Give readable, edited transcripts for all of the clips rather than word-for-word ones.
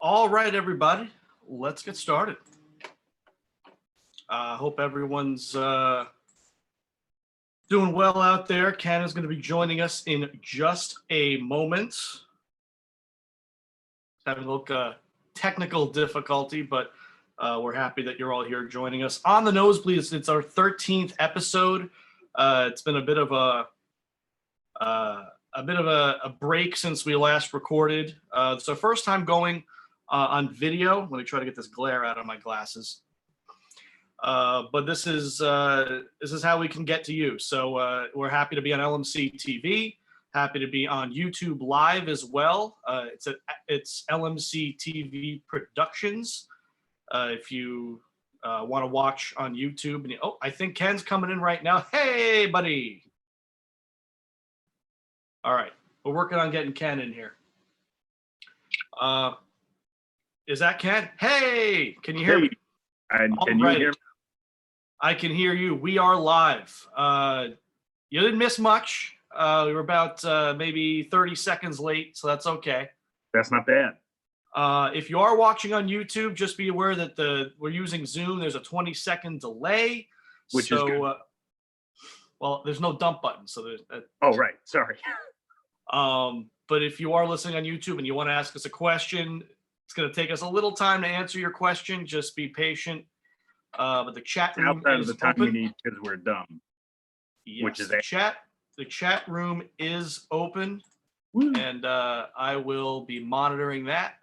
All right, everybody, let's get started. Hope everyone's doing well out there. Ken is going to be joining us in just a moment. Having a little technical difficulty, but we're happy that you're all here joining us on the Nosebleeds. It's our 13th episode. It's been a bit of a break since we last recorded. It's our first time going on video. Let me try to get this glare out of my glasses. But this is how we can get to you. So we're happy to be on LMC TV. Happy to be on YouTube Live as well. It's LMC TV Productions. If you want to watch on YouTube, I think Ken's coming in right now. Hey, buddy. All right, we're working on getting Ken in here. Is that Ken? Hey, can you hear me? Can you hear me? I can hear you. We are live. You didn't miss much. We were about maybe 30 seconds late, so that's okay. That's not bad. If you are watching on YouTube, just be aware that we're using Zoom. There's a 20-second delay. Which is good. Well, there's no dump button, so there's. Oh, right. Sorry. But if you are listening on YouTube and you want to ask us a question, it's going to take us a little time to answer your question. Just be patient. But the chat room outside is of the time open. we need because we're dumb. Yes, which is the chat room is open. Woo. And I will be monitoring that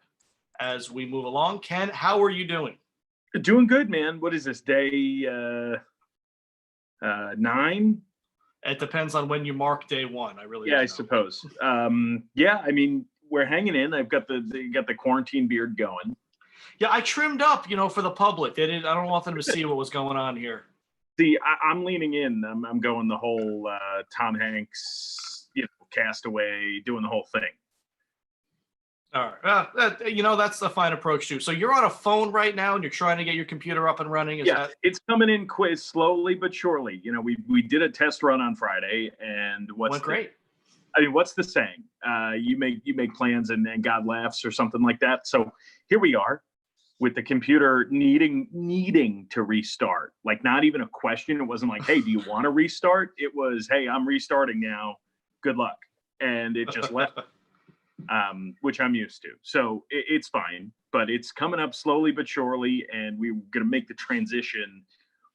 as we move along. Ken, how are you doing? Doing good, man. What is this, day 9? It depends on when you mark day 1. I suppose. Yeah, I mean, we're hanging in. I've got the quarantine beard going. Yeah, I trimmed up, for the public. I don't want them to see what was going on here. See, I'm leaning in. I'm going the whole Tom Hanks, Castaway, doing the whole thing. All right. That's the fine approach too. So you're on a phone right now and you're trying to get your computer up and running. It's coming in quick, slowly but surely. We did a test run on Friday, and went great. I mean, what's the saying? You make plans and God laughs, or something like that. So here we are, with the computer needing to restart. Like, not even a question. It wasn't like, hey, do you want to restart? It was, hey, I'm restarting now. Good luck. And it just left. Which I'm used to. So it's fine, but it's coming up slowly but surely, and we're going to make the transition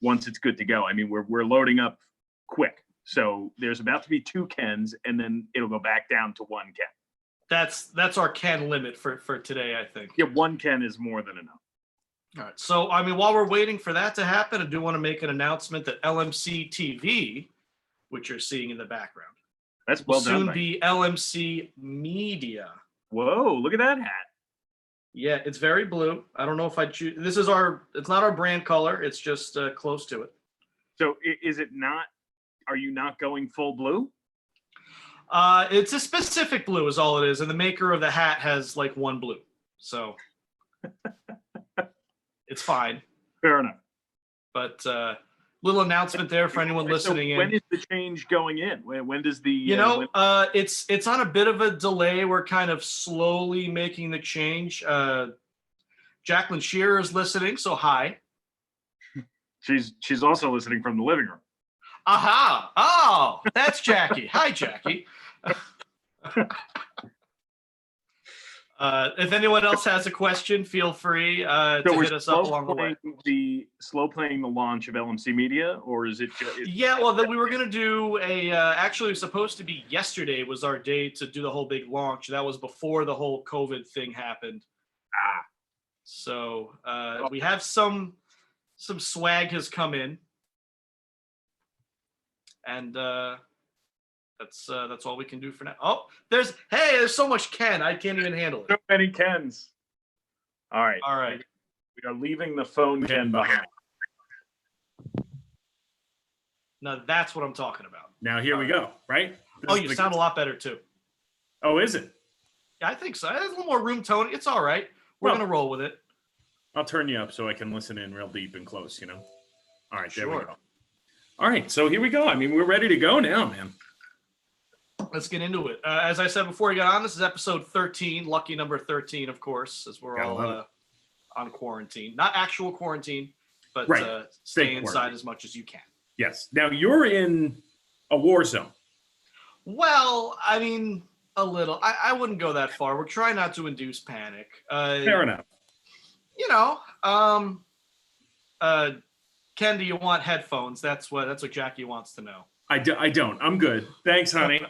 once it's good to go. I mean, we're loading up quick. So there's about to be 2 Kens, and then it'll go back down to 1 Ken. That's our Ken limit for today, I think. Yeah, 1 Ken is more than enough. All right. So, I mean, while we're waiting for that to happen, I do want to make an announcement that LMC TV, which you're seeing in the background, that's well done. Will soon be LMC Media. Whoa, look at that hat. Yeah, it's very blue. I don't know if I choose. It's not our brand color. It's just close to it. So is it not, are you not going full blue? It's a specific blue is all it is. And the maker of the hat has like one blue. So it's fine. Fair enough. But little announcement there for anyone listening in. When is the change going in? When does the it's on a bit of a delay. We're kind of slowly making the change. Jacqueline Shearer is listening, so hi. She's also listening from the living room. Aha! Oh, that's Jackie. Hi, Jackie. If anyone else has a question, feel free to hit us up along the way. Slow playing the launch of LMC Media, or is it? Yeah, well, we were going to do actually, it was supposed to be yesterday was our day to do the whole big launch. That was before the whole COVID thing happened. So we have some swag has come in, and that's all we can do for now. Oh, there's so much Ken. I can't even handle it. So many Kens. All right. We are leaving the phone Ken behind. Now that's what I'm talking about. Now here we go, right? You sound a lot better too. Oh, is it? Yeah, I think so. There's a little more room tone. It's all right. We're going to roll with it. I'll turn you up so I can listen in real deep and close, All right, Sure. There we go. All right, so here we go. I mean, we're ready to go now, man. Let's get into it. As I said before we got on, this is episode 13, lucky number 13, of course, as we're all on quarantine. Not actual quarantine, but stay inside as much as you can. Yes. Now, you're in a war zone. Well, I mean, a little. I wouldn't go that far. We're trying not to induce panic. Fair enough. You know, Ken, do you want headphones? That's what Jackie wants to know. I don't. I'm good. Thanks, honey.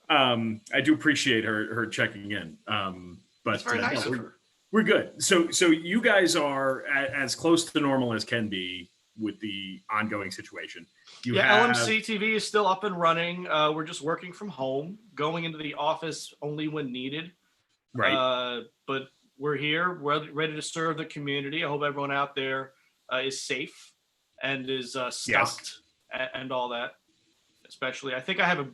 I do appreciate her checking in. But it's very nice of her. We're good. So you guys are as close to normal as can be with the ongoing situation. LMC TV is still up and running. We're just working from home, going into the office only when needed. Right. But we're here, we're ready to serve the community. I hope everyone out there is safe and is stocked and all that. Especially, I think I have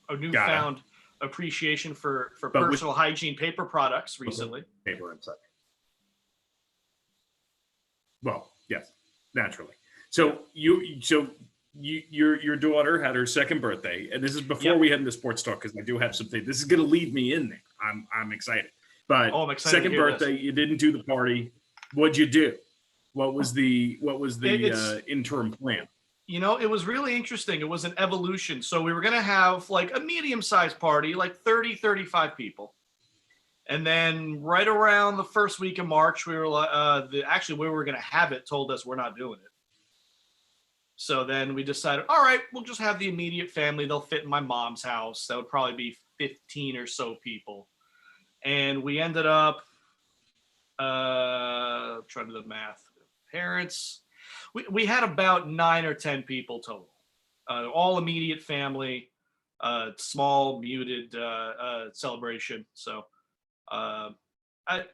a newfound appreciation for personal hygiene paper products recently. Paper and such. Well, yes, naturally. So your daughter had her second birthday, and this is before we head into sports talk because I do have something. This is going to lead me in there. I'm excited. But I'm excited second birthday, you didn't do the party. What'd you do? What was the interim plan? You know, it was really interesting. It was an evolution. So we were going to have like a medium-sized party, like 30, 35 people. And then right around the first week of March, we were actually where we were going to have it told us we're not doing it. So then we decided, all right, we'll just have the immediate family. They'll fit in my mom's house. That would probably be 15 or so people. And we ended up trying to do the math. Parents, we had about 9 or 10 people total, all immediate family, small muted celebration. So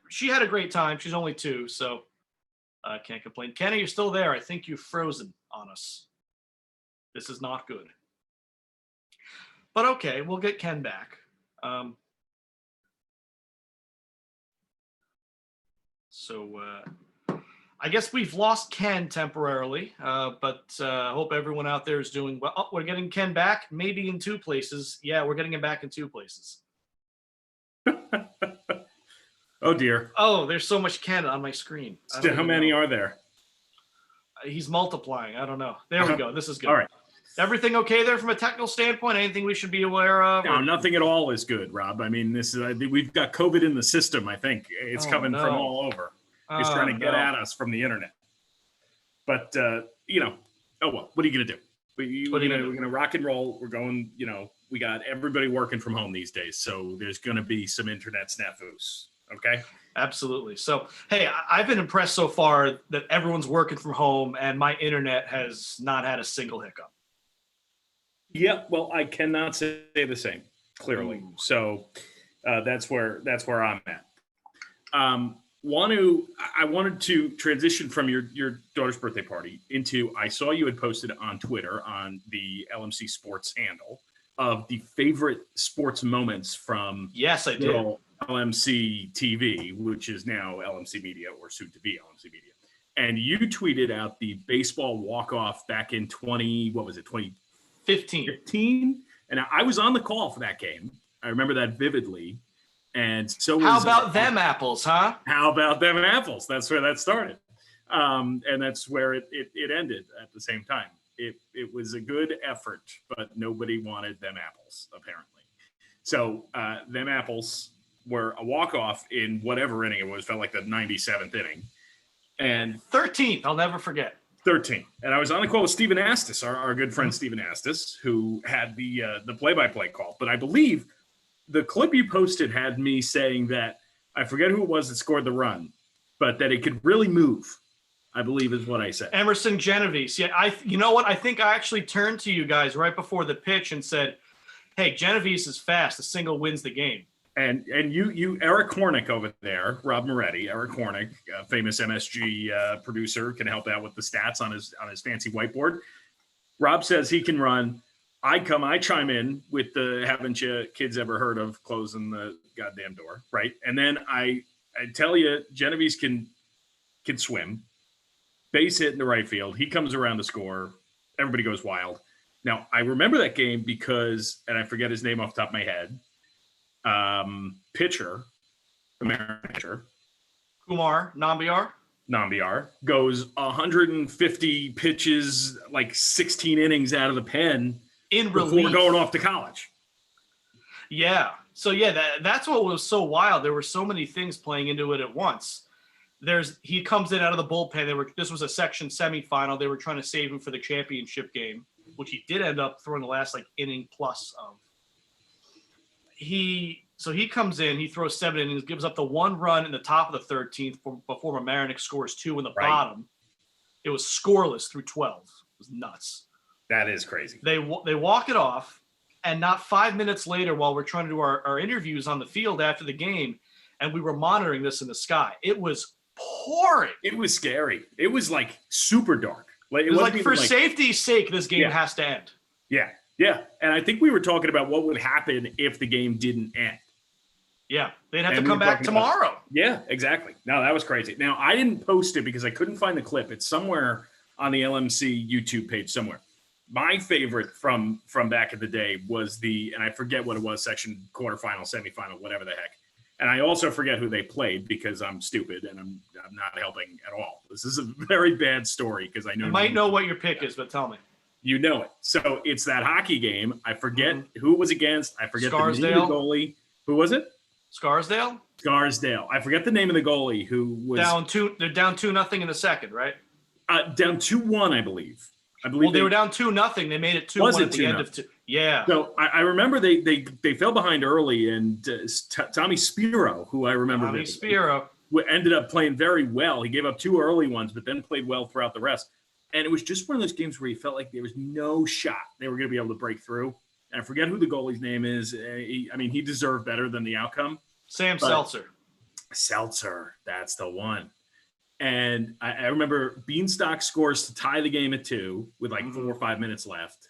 she had a great time. She's only 2, so I can't complain. Kenny, you're still there. I think you've frozen on us. This is not good. But okay, we'll get Ken back. So I guess we've lost Ken temporarily, but I hope everyone out there is doing well. Oh, we're getting Ken back, maybe in 2 places. Yeah, we're getting him back in 2 places. Oh, dear. Oh, there's so much Ken on my screen. How many are there? He's multiplying. I don't know. There we go. This is good. All right. Everything okay there from a technical standpoint? Anything we should be aware of? No, nothing at all is good, Rob. I mean, this is we've got COVID in the system. I think it's coming from all over. It's trying to get at us from the internet. But you know, oh well. What are you gonna do? We're gonna rock and roll. We're going. You know, we got everybody working from home these days, so there's gonna be some internet snafus. Okay. Absolutely. So, hey, I've been impressed so far that everyone's working from home and my internet has not had a single hiccup. Yeah, well, I cannot say the same, clearly. So that's where I'm at. I wanted to transition from your daughter's birthday party into, I saw you had posted on Twitter on the LMC Sports handle of the favorite sports moments from yes, I did. LMC TV, which is now LMC Media or soon to be LMC Media. And you tweeted out the baseball walk-off back in 2015. And I was on the call for that game. I remember that vividly. And so how about them apples, huh? How about them apples? That's where that started. And that's where it ended at the same time. It was a good effort, but nobody wanted them apples, apparently. So them apples were a walk-off in whatever inning it was, felt like the 97th inning. And 13th, I'll never forget. 13. And I was on the call with Stephen Astis, our good friend Stephen Astis, who had the play-by-play call. But I believe the clip you posted had me saying that, I forget who it was that scored the run, but that it could really move, I believe is what I said. Emerson Genovese. Yeah, you know what? I think I actually turned to you guys right before the pitch and said, hey, Genovese is fast. A single wins the game. And you Eric Hornick over there, Rob Moretti, Eric Hornick, famous MSG producer, can help out with the stats on his fancy whiteboard. Rob says he can run. I chime in with the haven't you kids ever heard of closing the goddamn door, right? And then I tell you, Genovese can swim, base hit in the right field. He comes around to score. Everybody goes wild. Now, I remember that game because, and I forget his name off the top of my head, pitcher, American pitcher, Kumar Nambiar, goes 150 pitches, like 16 innings out of the pen in before relief. going off to college. Yeah. So yeah, that's what was so wild. There were so many things playing into it at once. He comes in out of the bullpen. This was a section semifinal. They were trying to save him for the championship game, which he did end up throwing the last inning plus of. So he comes in, he throws 7 innings, gives up the 1 run in the top of the 13th before Mamaroneck scores 2 in the bottom. It was scoreless through 12. It was nuts. That is crazy. They walk it off, and not 5 minutes later, while we're trying to do our interviews on the field after the game, and we were monitoring this in the sky, it was pouring. It was scary. It was like super dark. It was like, for safety's sake, this game has to end. Yeah. Yeah. And I think we were talking about what would happen if the game didn't end. Yeah. They'd have to come back tomorrow. Yeah, exactly. No, that was crazy. Now, I didn't post it because I couldn't find the clip. It's somewhere on the LMC YouTube page somewhere. My favorite from back in the day was and I forget what it was, section quarterfinal, semifinal, whatever the heck. And I also forget who they played because I'm stupid and I'm not helping at all. This is a very bad story because I know. You might know what your pick is, but tell me. You know it. So it's that hockey game. I forget who it was against. I forget the name of the goalie. Who was it? Scarsdale. I forget the name of the goalie who was down 2. They're down 2-0 in the second, right? Down 2-1, I believe. Well, they were down 2-0. They made it 2-1 at the end of 2. Yeah. So I remember they fell behind early, and Tommy Spiro, who I remember, ended up playing very well. He gave up 2 early ones, but then played well throughout the rest. And it was just one of those games where you felt like there was no shot they were going to be able to break through. And I forget who the goalie's name is. He deserved better than the outcome. Sam Seltzer. Seltzer, that's the one. And I remember Beanstalk scores to tie the game at 2 with 4 or 5 minutes left.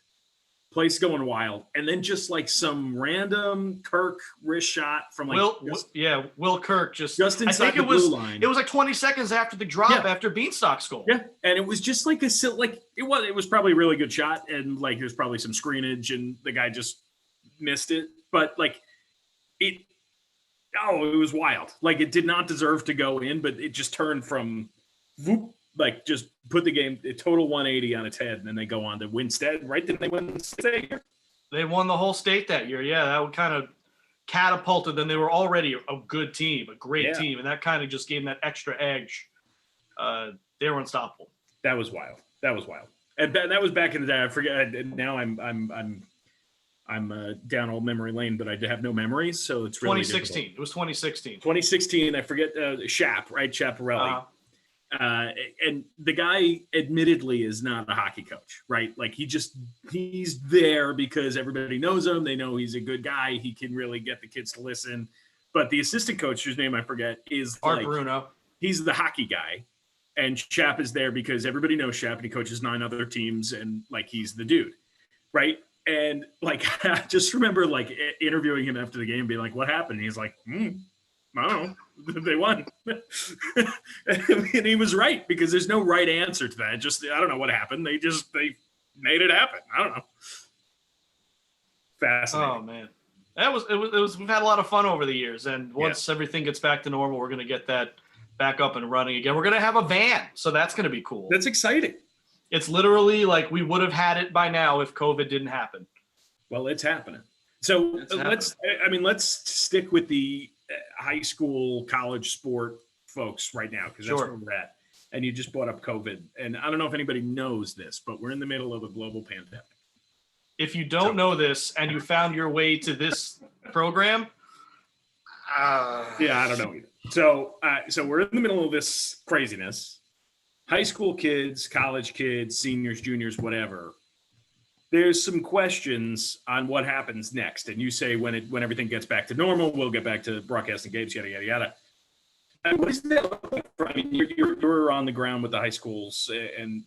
Place going wild. And then just some random Kirk wrist shot from Will Kirk just inside the blue line. It was 20 seconds after the drop after Beanstalk scored. Yeah. And it was just it was probably a really good shot. And there's probably some screenage and the guy just missed it. But it was wild. It did not deserve to go in, but it just turned from just put the game a total 180 on its head, and then they go on to win state, right? Didn't they win the state year? They won the whole state that year. Yeah, that would kind of catapulted them. They were already a good team, a great team, and that kind of just gave them that extra edge. They were unstoppable. That was wild. And that was back in the day. I forget. Now I'm down old memory lane, but I have no memories, so it's really 2016. difficult. It was 2016. 2016. I forget Shap, right? Chaparelli. And the guy admittedly is not a hockey coach, right? He's there because everybody knows him. They know he's a good guy. He can really get the kids to listen. But the assistant coach, whose name I forget, is Art Bruno. He's the hockey guy. And Shap is there because everybody knows Shap and he coaches 9 other teams and he's the dude, right? And I just remember interviewing him after the game, being like, "What happened?" And he's like, I don't know. They won. And he was right because there's no right answer to that. I don't know what happened. They made it happen. I don't know. Fascinating. Oh man, it was. We've had a lot of fun over the years, and once everything gets back to normal, we're gonna get that back up and running again. We're gonna have a van, so that's gonna be cool. That's exciting. It's literally we would have had it by now if COVID didn't happen. Well, it's happening. So let's stick with the high school, college sport folks right now, because that's where we're at. And you just brought up COVID. And I don't know if anybody knows this, but we're in the middle of a global pandemic. If you don't know this and you found your way to this program, I don't know either. So we're in the middle of this craziness. High school kids, college kids, seniors, juniors, whatever. There's some questions on what happens next. And you say when everything gets back to normal, we'll get back to broadcasting games, yada, yada, yada. And what does that look like? I mean, you're on the ground with the high schools and,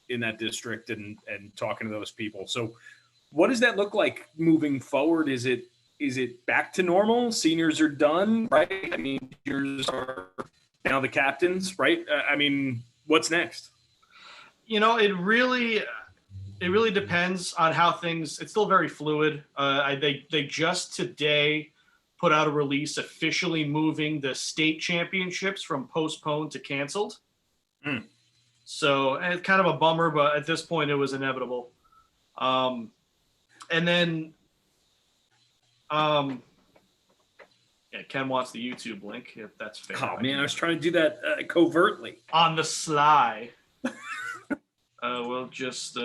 in that district and talking to those people. So what does that look like moving forward? Is it back to normal? Seniors are done, right? I mean, juniors are now the captains, right? What's next? It really, it really depends on how things. It's still very fluid. They just today put out a release officially moving the state championships from postponed to canceled. Mm. So it's kind of a bummer, but at this point it was inevitable. And then, yeah, Ken wants the YouTube link if that's fair. Oh man, I was trying to do that covertly on the sly. We'll just send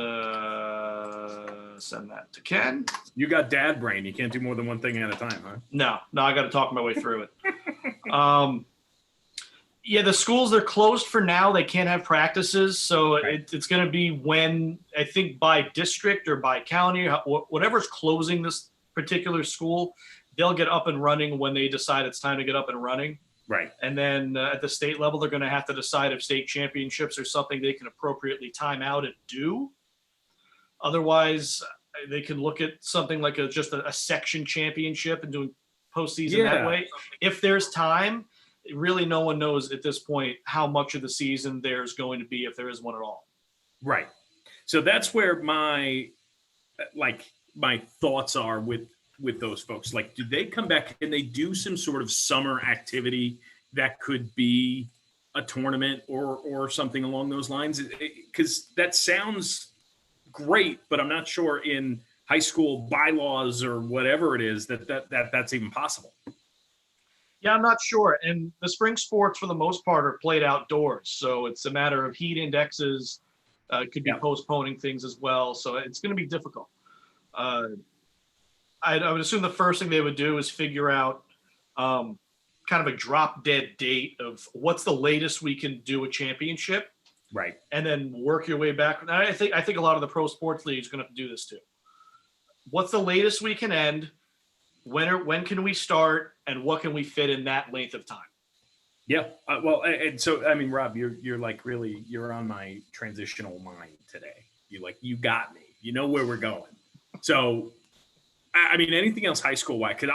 that to Ken. You got dad brain. You can't do more than one thing at a time, huh? No, I got to talk my way through it. Yeah, the schools, they're closed for now. They can't have practices. So right. It's going to be when, I think by district or by county, whatever's closing this particular school, they'll get up and running when they decide it's time to get up and running. Right. And then at the state level, they're going to have to decide if state championships are something they can appropriately time out and do. Otherwise, they can look at something like just a section championship and doing postseason that way. If there's time, really no one knows at this point how much of the season there's going to be, if there is one at all. Right. So that's where my thoughts are with those folks. Like, do they come back and they do some sort of summer activity that could be a tournament or something along those lines? Because that sounds great, but I'm not sure in high school bylaws or whatever it is that's even possible. Yeah, I'm not sure. And the spring sports, for the most part, are played outdoors. So it's a matter of heat indexes, could be postponing things as well. So it's going to be difficult. I would assume the first thing they would do is figure out kind of a drop dead date of what's the latest we can do a championship. Right. And then work your way back. And I think a lot of the pro sports leagues are going to have to do this too. What's the latest we can end? When can we start, and what can we fit in that length of time? Yeah. Well, and so, I mean, Rob, you're like really, you're on my transitional mind today. You got me, you know where we're going. So, I mean, anything else high school wise? Cause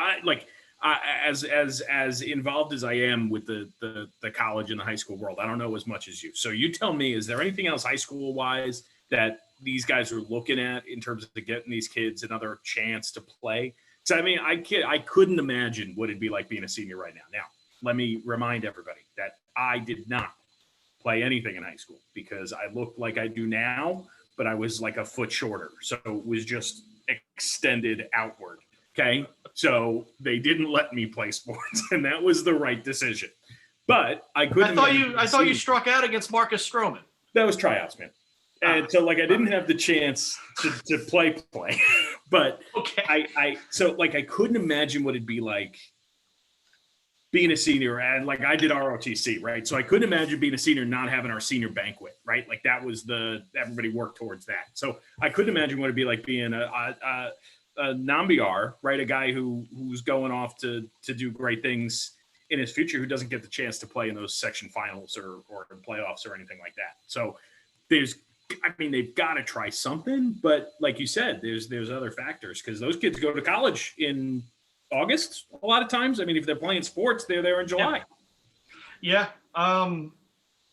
as involved as I am with the college and the high school world, I don't know as much as you. So you tell me, is there anything else high school wise that these guys are looking at in terms of getting these kids another chance to play? So, I mean, I couldn't imagine what it'd be like being a senior right now. Now, let me remind everybody that I did not play anything in high school because I looked like I do now, but I was like a foot shorter. So it was just extended outward. Okay. So they didn't let me play sports, and that was the right decision. But I couldn't. I thought you struck out against Marcus Stroman. That was tryouts, man. And so, like, I didn't have the chance to play, but okay. I couldn't imagine what it'd be like being a senior. And like, I did ROTC, right? So I couldn't imagine being a senior and not having our senior banquet, right? Like that was everybody worked towards that. So I couldn't imagine what it'd be like being a Nambiar, right? A guy who's going off to do great things in his future, who doesn't get the chance to play in those section finals or playoffs or anything like that. So they've got to try something, but like you said, there's other factors because those kids go to college in August a lot of times. I mean, if they're playing sports, they're there in July. Yeah.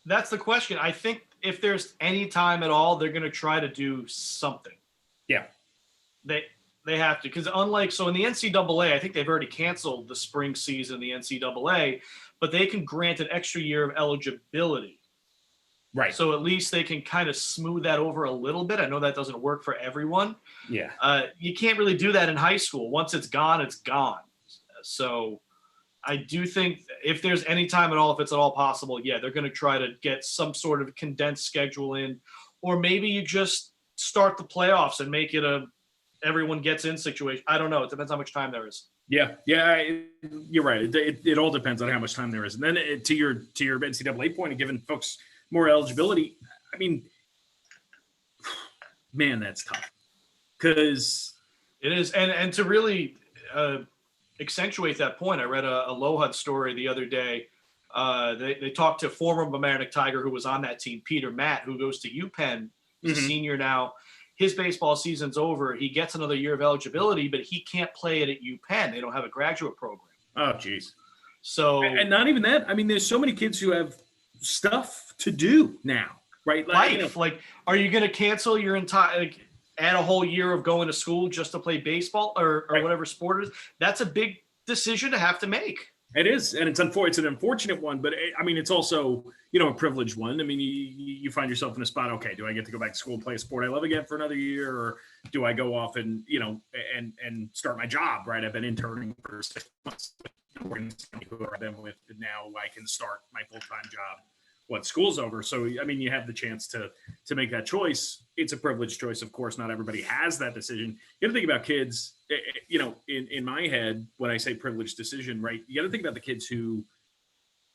That's the question. I think if there's any time at all, they're going to try to do something. Yeah. They have to, because in the NCAA, I think they've already canceled the spring season, the NCAA, but they can grant an extra year of eligibility. Right. So at least they can kind of smooth that over a little bit. I know that doesn't work for everyone. Yeah. You can't really do that in high school. Once it's gone, it's gone. So I do think if there's any time at all, if it's at all possible, yeah, they're going to try to get some sort of condensed schedule in, or maybe you just start the playoffs and make it everyone gets in situation. I don't know. It depends how much time there is. Yeah, you're right. It all depends on how much time there is. And then to your NCAA point of giving folks more eligibility, I mean, man, that's tough because it is. And to really accentuate that point, I read a Lohud story the other day. They talked to former Mamaroneck Tiger who was on that team, Peter Matt, who goes to UPenn. He's a senior now. His baseball season's over. He gets another year of eligibility, but he can't play it at UPenn. They don't have a graduate program. Oh, geez. So, and not even that. I mean, there's so many kids who have stuff to do now, right? Like, are you going to cancel your entire? add a whole year of going to school just to play baseball or Right. whatever sport it is. That's a big decision to have to make. It is, and it's an unfortunate one, but I mean, it's also, you know, a privileged one. I mean, you find yourself in a spot. Okay, do I get to go back to school and play a sport I love again for another year, or do I go off and, you know, and start my job? Right, I've been interning for 6 months. Who I've been with, and now I can start my full-time job once school's over. So I mean, you have the chance to make that choice. It's a privileged choice, of course. Not everybody has that decision. You got to think about kids. You know, in my head, when I say privileged decision, right, you got to think about the kids who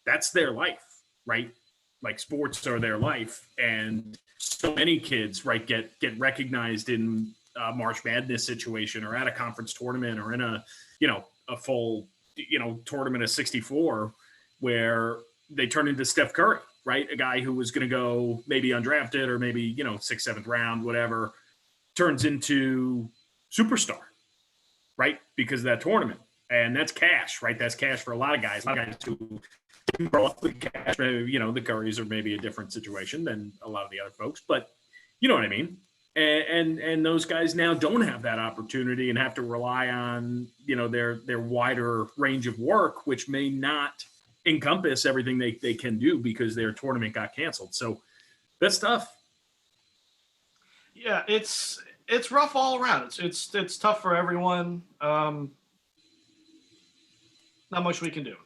that's their life, right? Like sports are their life, and so many kids, right, get recognized in a March Madness situation, or at a conference tournament, or in a, you know, a full, you know, tournament of 64 where they turn into Steph Curry, right? A guy who was going to go maybe undrafted or maybe, you know, 6th, 7th round, whatever, turns into superstar, right? Because of that tournament. And that's cash, right? That's cash for a lot of guys. A lot of guys who grow up with cash, maybe, you know, the Currys are maybe a different situation than a lot of the other folks, but you know what I mean? And those guys now don't have that opportunity and have to rely on, you know, their wider range of work, which may not encompass everything they can do because their tournament got canceled. So that's tough. Yeah, it's rough all around. It's tough for everyone. Not much we can do.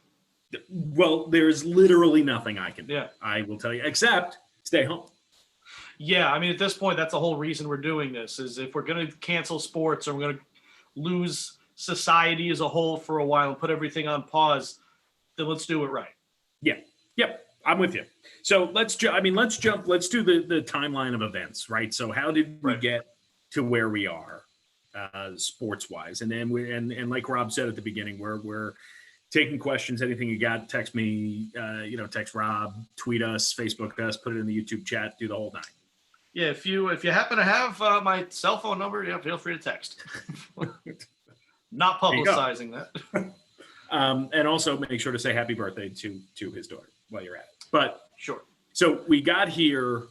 Well, there's literally nothing I can do. Yeah. I will tell you, except stay home. Yeah, I mean, at this point, that's the whole reason we're doing this, is if we're going to cancel sports or we're going to lose society as a whole for a while and put everything on pause, then let's do it right. Yeah. Yep. I'm with you. So let's do the timeline of events, right? So how did we Right. get to where we are sports wise? And then and like Rob said at the beginning, we're taking questions. Anything you got, text me, text Rob, tweet us, Facebook us, put it in the YouTube chat, do the whole nine. Yeah, if you happen to have my cell phone number, yeah, feel free to text. Not publicizing that. And also make sure to say happy birthday to his daughter while you're at it. But Sure. so we got here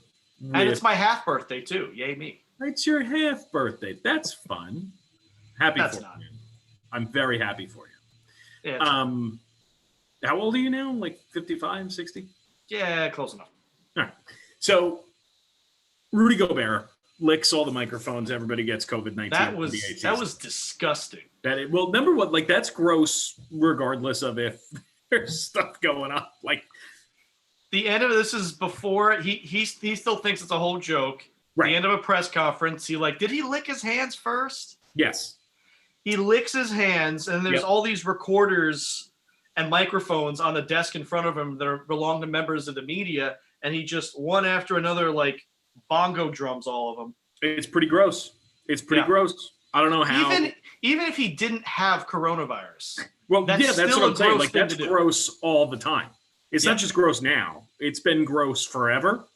And it's my half birthday too. Yay me. it's your half birthday. That's fun. Happy That's for not. you. I'm very happy for you. Yeah, How old are you now? Like 55, 60? yeah, close enough. All right. So Rudy Gobert licks all the microphones. Everybody gets COVID-19. That was disgusting. Well, number one, like that's gross regardless of if there's stuff going on. Like The end of this is before he still thinks it's a whole joke. Right. The end of a press conference, did he lick his hands first? yes. He licks his hands, and there's Yep. all these recorders and microphones on the desk in front of him that belong to members of the media, and he just one after another like bongo drums all of them. It's pretty gross. It's pretty Yeah. gross. I don't know how. Even if he didn't have coronavirus, Well, That's that's still what a I'm saying. gross Like thing that's to do. gross all the time. It's Yeah. not just gross now. It's been gross forever,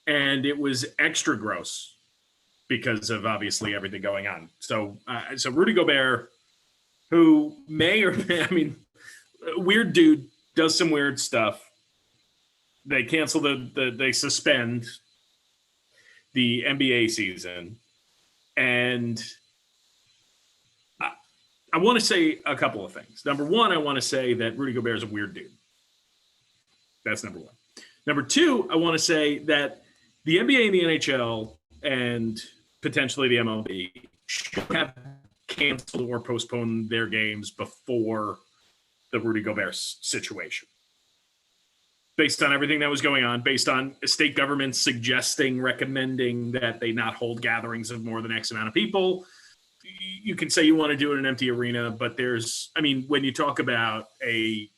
and it was extra gross because of obviously everything going on. So Rudy Gobert, who may or may, I mean, weird dude, does some weird stuff. They cancel they suspend the NBA season, and I want to say a couple of things. Number one, I want to say that Rudy Gobert is a weird dude. That's number one. Number two, I want to say that the NBA and the NHL and potentially the MLB should have canceled or postponed their games before the Rudy Gobert situation. Based on everything that was going on, based on state governments recommending that they not hold gatherings of more than X amount of people. You can say you want to do it in an empty arena, but when you talk about a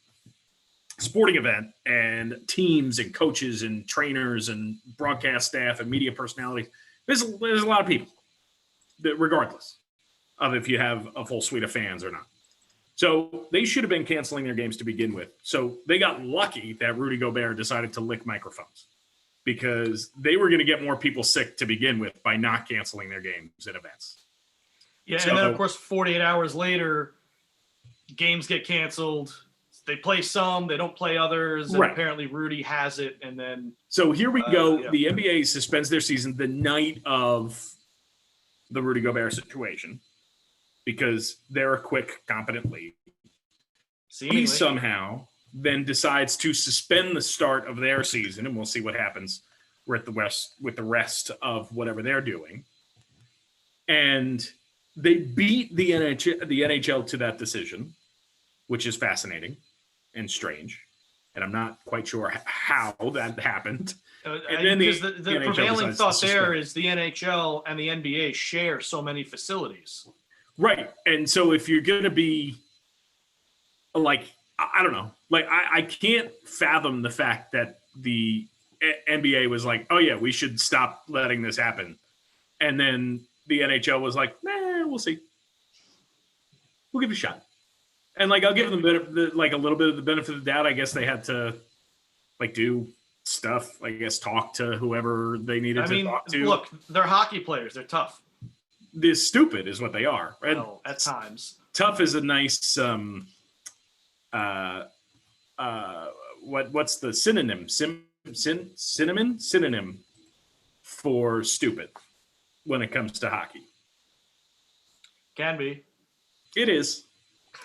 sporting event and teams and coaches and trainers and broadcast staff and media personalities, there's a lot of people, regardless of if you have a full suite of fans or not. So they should have been canceling their games to begin with. So they got lucky that Rudy Gobert decided to lick microphones because they were going to get more people sick to begin with by not canceling their games and events. Yeah, So- and then of course 48 hours later, games get canceled. They play some, they don't play others, and Right. apparently Rudy has it, and then So here we go. Yeah. The NBA suspends their season the night of the Rudy Gobert situation because they're a quick, competent league. He somehow then decides to suspend the start of their season, and we'll see what happens with the rest of whatever they're doing. And they beat the NHL to that decision, which is fascinating and strange. And I'm not quite sure how that happened. And then because the prevailing thought there is the NHL and the NBA share so many facilities. Right. And so if you're going to be like, I don't know, like I can't fathom the fact that the NBA was like, oh yeah, we should stop letting this happen. And then the NHL was like, nah, we'll see. We'll give it a shot. And like, I'll give them like a little bit of the benefit of the doubt. I guess they had to like do stuff, I guess, talk to whoever they needed to talk to. Look, they're hockey players. They're tough. They're stupid is what they are. Well, at times. Tough is a nice, what's the synonym? Synonym for stupid when it comes to hockey. Can be. It is.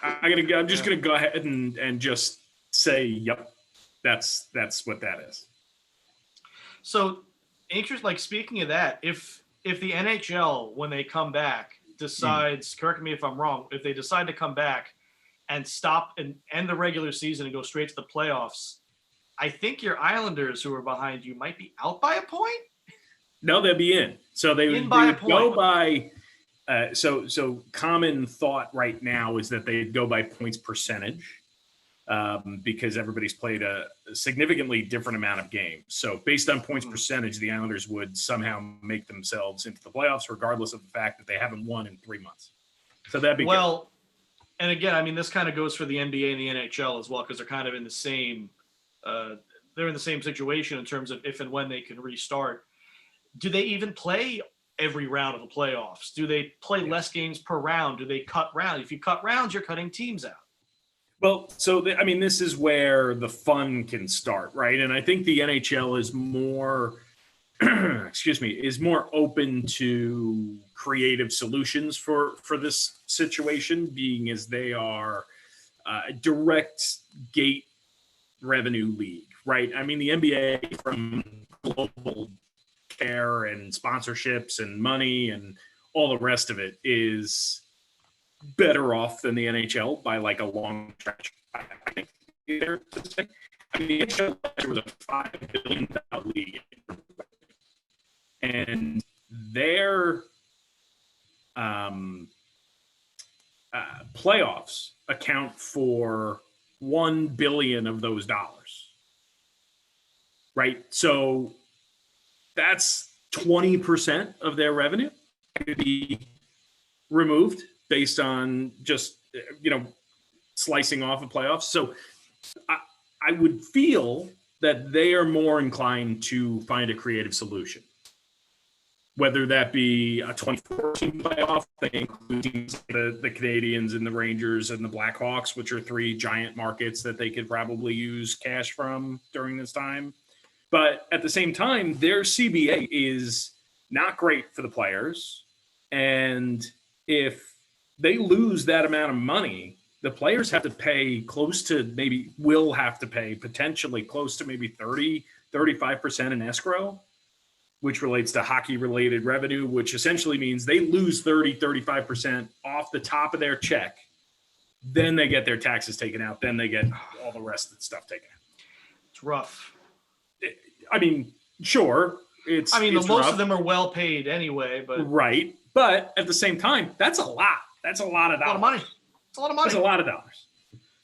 I'm just gonna go ahead and just say, yep, that's what that is. So, like speaking of that, if the NHL when they come back decides, correct me if I'm wrong, if they decide to come back and stop and end the regular season and go straight to the playoffs, I think your Islanders who are behind you might be out by a point. No, they'll be in. So they would go by. So common thought right now is that they'd go by points percentage because everybody's played a significantly different amount of games. So based on points percentage, the Islanders would somehow make themselves into the playoffs, regardless of the fact that they haven't won in 3 months. So that'd be well. Good. And again, I mean, this kind of goes for the NBA and the NHL as well because they're kind of in the same. They're in the same situation in terms of if and when they can restart. Do they even play every round of the playoffs? Do they play less games per round? Do they cut rounds? If you cut rounds, you're cutting teams out. Well, so this is where the fun can start, right? And I think the NHL is more, is more open to creative solutions for this situation, being as they are a direct gate revenue league, right? I mean, the NBA from global care and sponsorships and money and all the rest of it is better off than the NHL by like a long stretch. I think I mean, the NHL was a $5 billion league, and their playoffs account for $1 billion of those dollars, right? So that's 20% of their revenue could be removed based on just, slicing off of playoffs. So I would feel that they are more inclined to find a creative solution, whether that be a 2014 playoff, they include teams like the Canadians and the Rangers and the Blackhawks, which are three giant markets that they could probably use cash from during this time. But at the same time, their CBA is not great for the players. And if they lose that amount of money, the players have to pay will have to pay potentially close to maybe 35% in escrow, which relates to hockey-related revenue, which essentially means they lose 35% off the top of their check. Then they get their taxes taken out. Then they get all the rest of the stuff taken out. It's rough. I mean, sure. Most of them are well paid anyway, but right. But at the same time, that's a lot. That's a lot of dollars. A lot of money. It's a lot of money. That's a lot of dollars.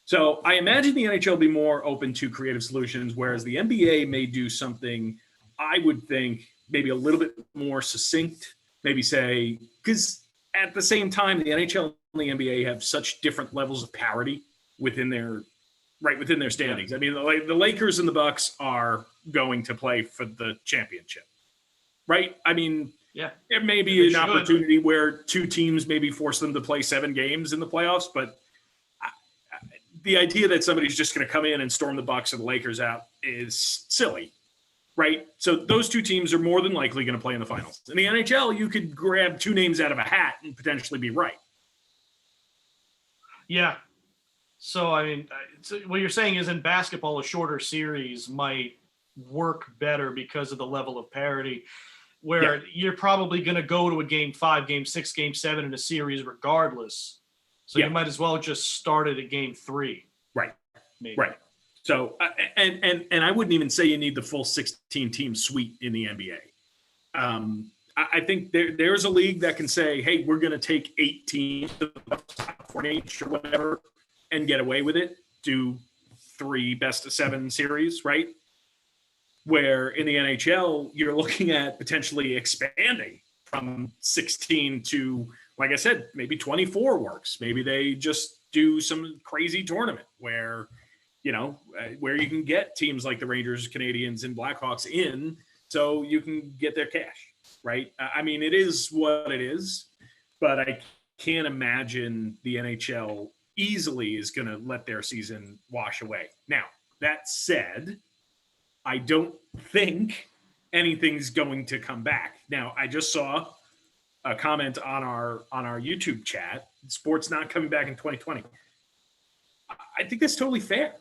So I imagine the NHL will be more open to creative solutions, whereas the NBA may do something, I would think, maybe a little bit more succinct. Maybe say, because at the same time, the NHL and the NBA have such different levels of parity within their standings. Yeah. I mean, the Lakers and the Bucks are going to play for the championship, right? I mean, yeah, there may be an opportunity where two teams maybe force them to play 7 games in the playoffs, but the idea that somebody's just going to come in and storm the Bucks and the Lakers out is silly. right? So those two teams are more than likely going to play in the finals. In the NHL, you could grab two names out of a hat and potentially be right. Yeah. So, I mean, what you're saying is in basketball, a shorter series might work better because of the level of parity, where you're probably going to go to a game 5, game 6, game 7 in a series regardless. So you might as well just start it at game 3. Right. Maybe. Right. So, and I wouldn't even say you need the full 16-team suite in the NBA. I think there's a league that can say, hey, we're going to take 8 teams, 48 or whatever, and get away with it. Do 3 best-of-7 series, right? Where in the NHL, you're looking at potentially expanding from 16 to, like I said, maybe 24 works. Maybe they just do some crazy tournament where, where you can get teams like the Rangers, Canadians, and Blackhawks in so you can get their cash, right? I mean, it is what it is, but I can't imagine the NHL easily is going to let their season wash away. Now, that said, I don't think anything's going to come back. Now, I just saw a comment on our YouTube chat, sports not coming back in 2020. I think that's totally fair.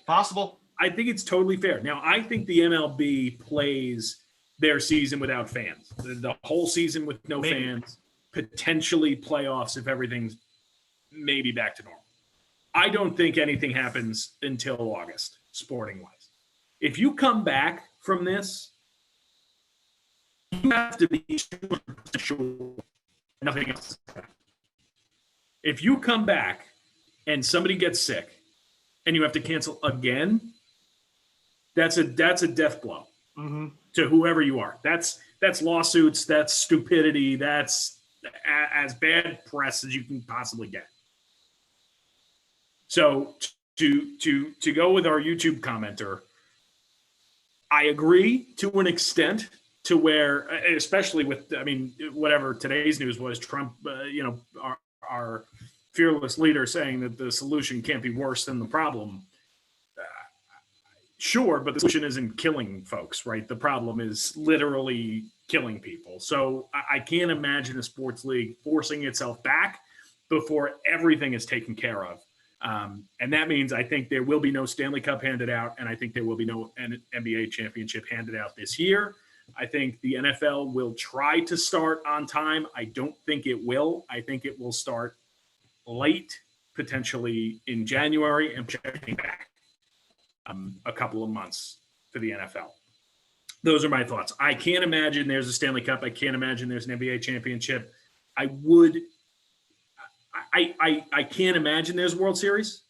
Possible. I think it's totally fair. Now, I think the MLB plays their season without fans. The whole season with no fans, potentially playoffs if everything's maybe back to normal. I don't think anything happens until August, sporting-wise. If you come back from this, you have to be sure nothing else. If you come back and somebody gets sick and you have to cancel again, that's a death blow to whoever you are. That's lawsuits. That's stupidity. That's as bad press as you can possibly get. So to go with our YouTube commenter, I agree to an extent to where, especially with, whatever today's news was, Trump, our fearless leader saying that the solution can't be worse than the problem. Sure, but the solution isn't killing folks, right? The problem is literally killing people. So I can't imagine a sports league forcing itself back before everything is taken care of. And that means I think there will be no Stanley Cup handed out, and I think there will be no NBA championship handed out this year. I think the NFL will try to start on time. I don't think it will. I think it will start late, potentially in January, and checking back a couple of months for the NFL. Those are my thoughts. I can't imagine there's a Stanley Cup. I can't imagine there's an NBA championship. I can't imagine there's a World Series,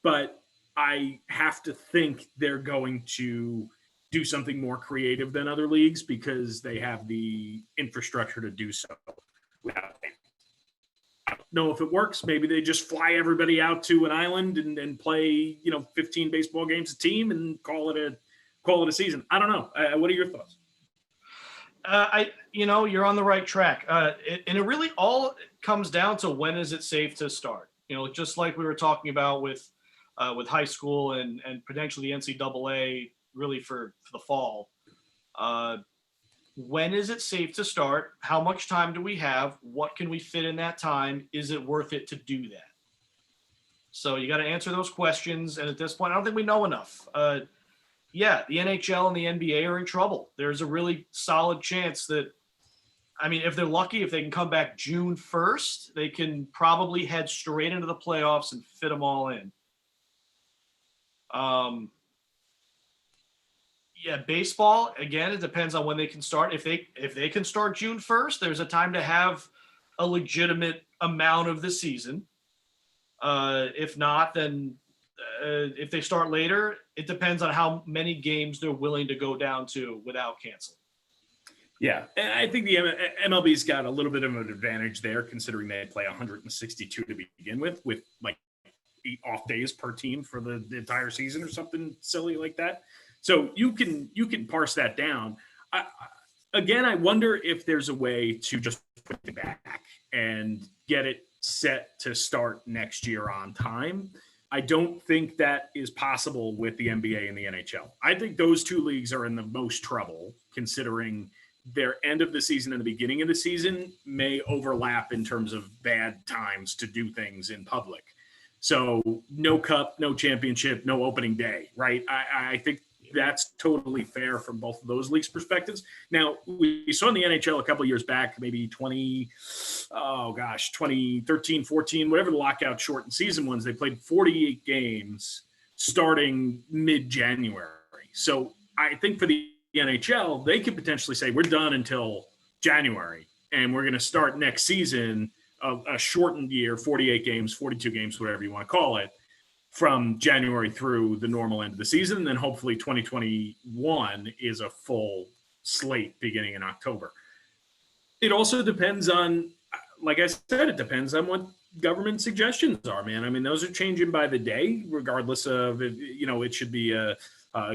but I have to think they're going to do something more creative than other leagues because they have the infrastructure to do so without fans. I don't know if it works. Maybe they just fly everybody out to an island and play, 15 baseball games a team and call it a season. I don't know. What are your thoughts? You're on the right track. And it really all comes down to when is it safe to start? Just like we were talking about with high school and potentially the NCAA really for the fall. When is it safe to start? How much time do we have? What can we fit in that time? Is it worth it to do that? So you got to answer those questions. And at this point, I don't think we know enough. The NHL and the NBA are in trouble. There's a really solid chance that, if they're lucky, if they can come back June 1st, they can probably head straight into the playoffs and fit them all in. Baseball, again, it depends on when they can start. If they can start June 1st, there's a time to have a legitimate amount of the season. If not, then if they start later, it depends on how many games they're willing to go down to without canceling. Yeah, and I think the MLB's got a little bit of an advantage there, considering they play 162 to begin with like 8 off days per team for the entire season or something silly like that. So you can parse that down. I wonder if there's a way to just put it back and get it set to start next year on time. I don't think that is possible with the NBA and the NHL. I think those two leagues are in the most trouble, considering their end of the season and the beginning of the season may overlap in terms of bad times to do things in public. So no cup, no championship, no opening day, right? I think that's totally fair from both of those leagues' perspectives. Now, we saw in the NHL a couple of years back, maybe 2013, 14, whatever the lockout shortened season was, they played 48 games starting mid-January. So I think for the NHL, they could potentially say, we're done until January, and we're going to start next season a shortened year, 48 games, 42 games, whatever you want to call it, from January through the normal end of the season. And then hopefully 2021 is a full slate beginning in October. It also depends on, like I said, it depends on what government suggestions are, man. I mean, those are changing by the day, regardless of, it should be a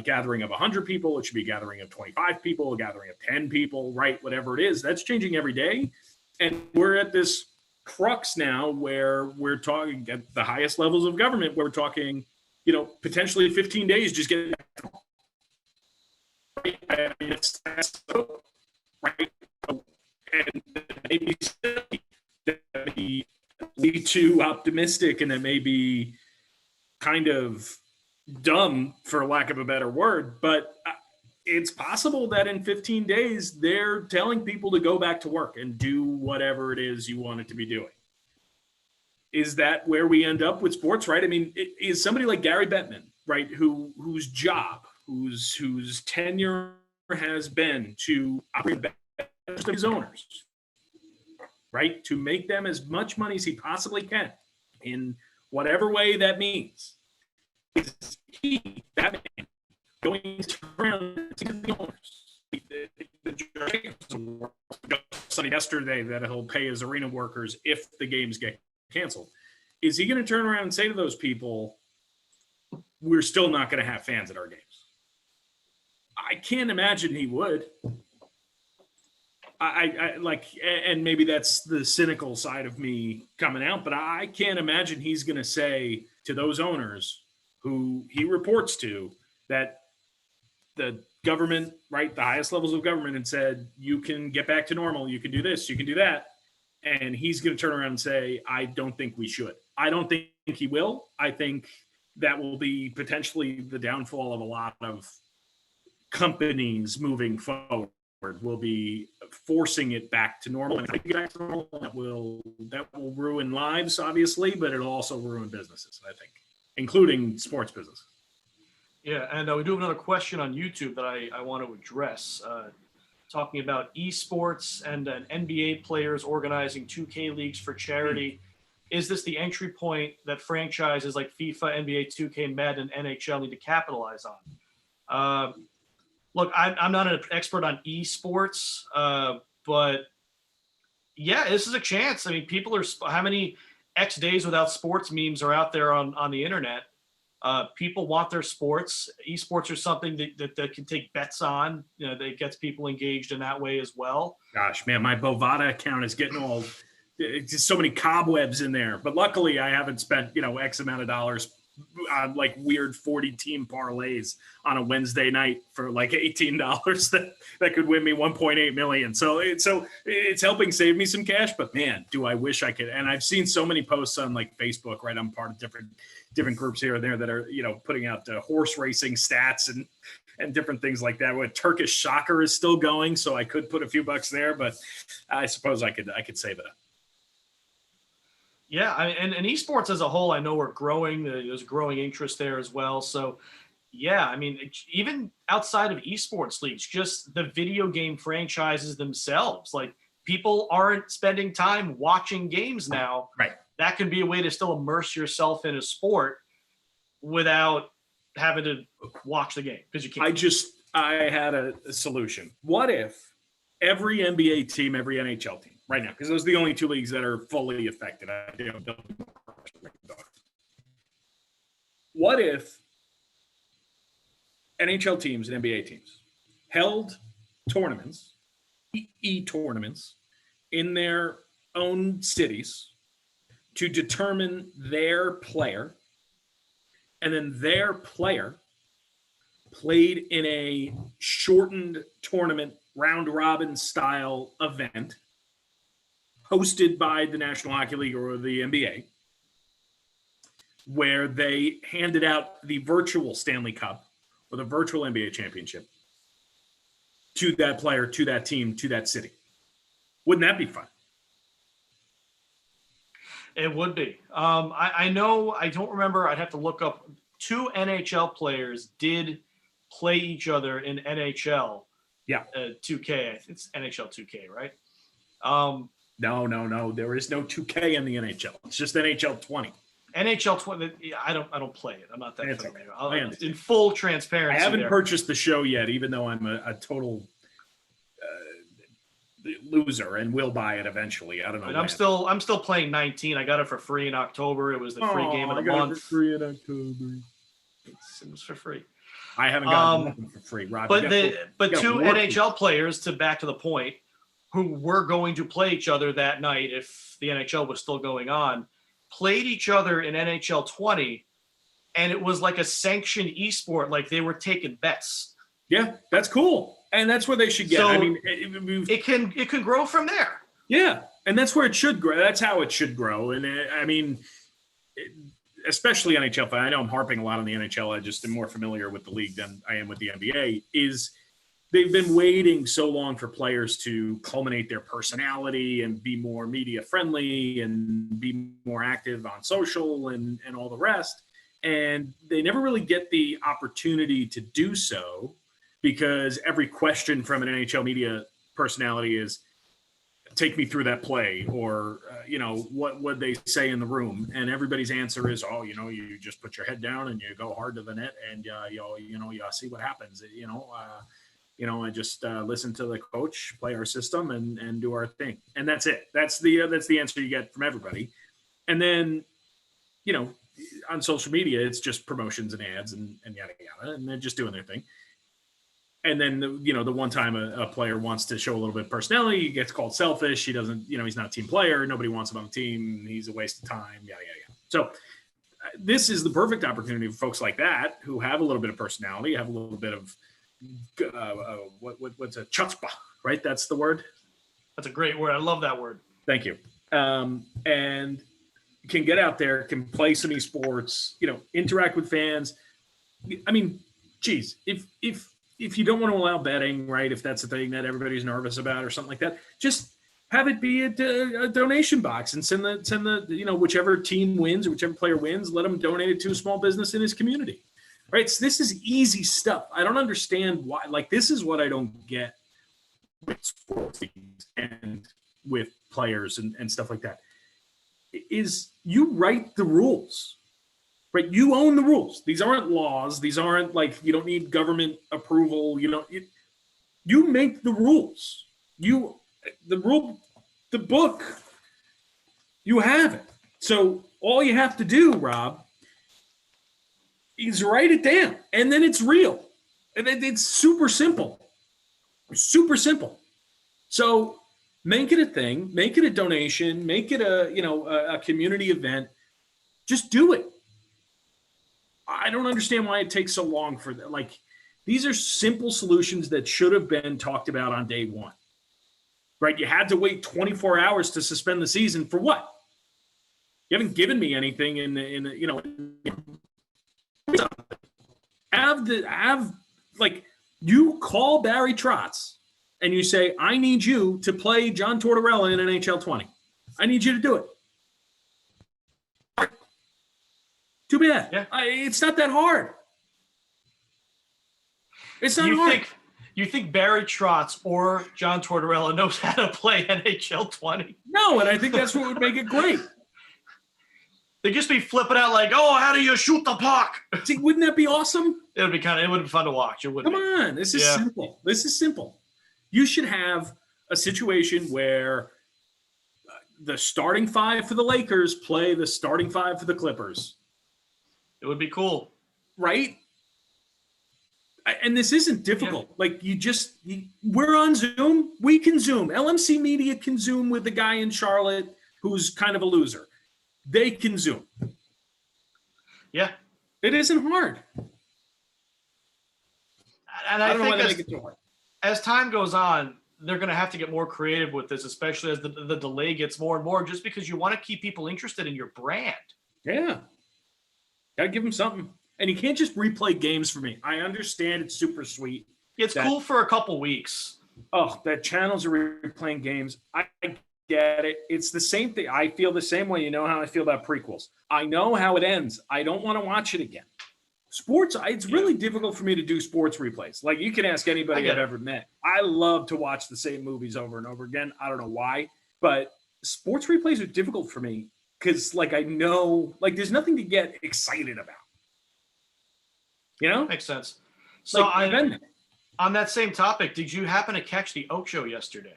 gathering of 100 people. It should be a gathering of 25 people, a gathering of 10 people, right? Whatever it is, that's changing every day. And we're at this crux now where we're talking at the highest levels of government, where we're talking, potentially 15 days, just get right. I mean, that's right. And maybe that may be too optimistic, and that may be kind of dumb, for lack of a better word, but it's possible that in 15 days, they're telling people to go back to work and do whatever it is you want it to be doing. Is that where we end up with sports, right? I mean, is somebody like Gary Bettman, right, whose job, whose tenure has been to operate the best of his owners, right, to make them as much money as he possibly can in whatever way that means. Is he, Batman, going to turn around to the owners? Sunday yesterday that he'll pay his arena workers if the games get canceled. Is he going to turn around and say to those people, we're still not going to have fans at our games? I can't imagine he would. I like, and maybe that's the cynical side of me coming out, but I can't imagine he's going to say to those owners who he reports to that the government, right, the highest levels of government, and said, you can get back to normal, you can do this, you can do that. And he's going to turn around and say, I don't think we should. I don't think he will. I think that will be potentially the downfall of a lot of companies moving forward. Will be forcing it back to normal. And if they get back to normal, that will ruin lives, obviously, but it'll also ruin businesses, I think, including sports business. Yeah, and we do have another question on YouTube that I want to address. Talking about esports and NBA players organizing 2K leagues for charity. Is this the entry point that franchises like FIFA, NBA 2K, Madden, and NHL need to capitalize on? Look, I'm not an expert on esports, but yeah, this is a chance. I mean, people are, how many X days without sports memes are out there on the internet? People want their sports. Esports are something that can take bets on, that gets people engaged in that way as well. Gosh, man, my Bovada account is getting all, just so many cobwebs in there. But luckily I haven't spent, X amount of dollars on like weird 40 team parlays on a Wednesday night for like $18 that could win me 1.8 million. So it's helping save me some cash, but man, do I wish I could. And I've seen so many posts on like Facebook, right? I'm part of different groups here and there that are, putting out horse racing stats and different things like that. What Turkish soccer is still going. So I could put a few bucks there, but I suppose I could save it up. Yeah, and esports as a whole, I know we're growing. There's growing interest there as well. So, yeah, I mean, even outside of esports leagues, just the video game franchises themselves, like people aren't spending time watching games now. Right. That can be a way to still immerse yourself in a sport without having to watch the game because you can't. I had a solution. What if every NBA team, every NHL team, right now, because those are the only two leagues that are fully affected. What if NHL teams and NBA teams held tournaments, tournaments, in their own cities to determine their player and then their player played in a shortened tournament round robin style event hosted by the National Hockey League or the NBA, where they handed out the virtual Stanley Cup or the virtual NBA championship to that player, to that team, to that city. Wouldn't that be fun? It would be. I know, I don't remember. I'd have to look up. 2 NHL players did play each other in NHL. Yeah. 2K. It's NHL 2K, right? No. There is no 2K in the NHL. It's just NHL 20. NHL 20. I don't play it. I'm not that It's familiar. okay. In full transparency, I haven't there. purchased the show yet, even though I'm a total loser and will buy it eventually. I don't know. And I'm still playing 19. I got it for free in October. It was the free game of the month. For free in October. It was for free. I haven't gotten nothing for free, Rob. But 2 NHL players, to back to the point, who were going to play each other that night if the NHL was still going on, played each other in NHL 20, and it was like a sanctioned esport, like they were taking bets. Yeah, that's cool, and that's where they should get. So I mean, it can grow from there. Yeah, and that's where it should grow. That's how it should grow. And I mean, especially NHL. I know I'm harping a lot on the NHL. I just am more familiar with the league than I am with the NBA. Is they've been waiting so long for players to culminate their personality and be more media friendly and be more active on social and all the rest. And they never really get the opportunity to do so because every question from an NHL media personality is, take me through that play, or, what would they say in the room? And everybody's answer is, you just put your head down and you go hard to the net and, you see what happens. I just listen to the coach, play our system, and do our thing, and that's it. That's the answer you get from everybody. And then, on social media, it's just promotions and ads and yada yada, and they're just doing their thing. And then the one time a player wants to show a little bit of personality, he gets called selfish. He doesn't, he's not a team player. Nobody wants him on the team. He's a waste of time. Yada yada yada. So this is the perfect opportunity for folks like that who have a little bit of personality, have a little bit of what's a chutzpah, right? That's the word. That's a great word. I love that word. Thank you. And can get out there, can play some esports, interact with fans. I mean, geez, if you don't want to allow betting, right? If that's the thing that everybody's nervous about or something like that, just have it be a donation box and send the whichever team wins or whichever player wins, let them donate it to a small business in his community. Right. So this is easy stuff. I don't understand why. Like, this is what I don't get with sports teams and with players and stuff like that. Is you write the rules, right? You own the rules. These aren't laws. These aren't like, you don't need government approval. You make the rules. The book, you have it. So all you have to do, Rob, is write it down, and then it's real. And it's super simple. Super simple. So make it a thing, make it a donation, make it a community event. Just do it. I don't understand why it takes so long for that. Like, these are simple solutions that should have been talked about on day one. Right? You had to wait 24 hours to suspend the season for what? You haven't given me anything you call Barry Trotz and you say, I need you to play John Tortorella in NHL 20. I need you to do it. Too bad. Yeah. It's not that hard. It's not hard. You think Barry Trotz or John Tortorella knows how to play NHL 20? No, and I think that's what would make it great. They'd just be flipping out like, oh, how do you shoot the puck? See, wouldn't that be awesome? It would be fun to watch. It would. Come on, this is simple. This is simple. You should have a situation where the starting five for the Lakers play the starting five for the Clippers. It would be cool. Right? And this isn't difficult. Yeah. Like, we're on Zoom. We can Zoom. LMC Media can Zoom with the guy in Charlotte who's kind of a loser. They can Zoom. Yeah. It isn't hard. And I I don't know why think they make it so hard. as time goes on, they're going to have to get more creative with this, especially as the delay gets more and more, just because you want to keep people interested in your brand. Yeah. Gotta give them something. And you can't just replay games for me. I understand it's super sweet. It's cool for a couple weeks. Oh, that channels are replaying games. I get it. It's the same thing. I feel the same way. You know how I feel about prequels. I know how it ends. I don't want to watch it again. Sports, it's really difficult for me to do sports replays. Like, you can ask anybody I've ever met. I love to watch the same movies over and over again. I don't know why, but sports replays are difficult for me because, like, I know, like, there's nothing to get excited about. You know? Makes sense. So like, on that same topic, did you happen to catch the Oak Show yesterday?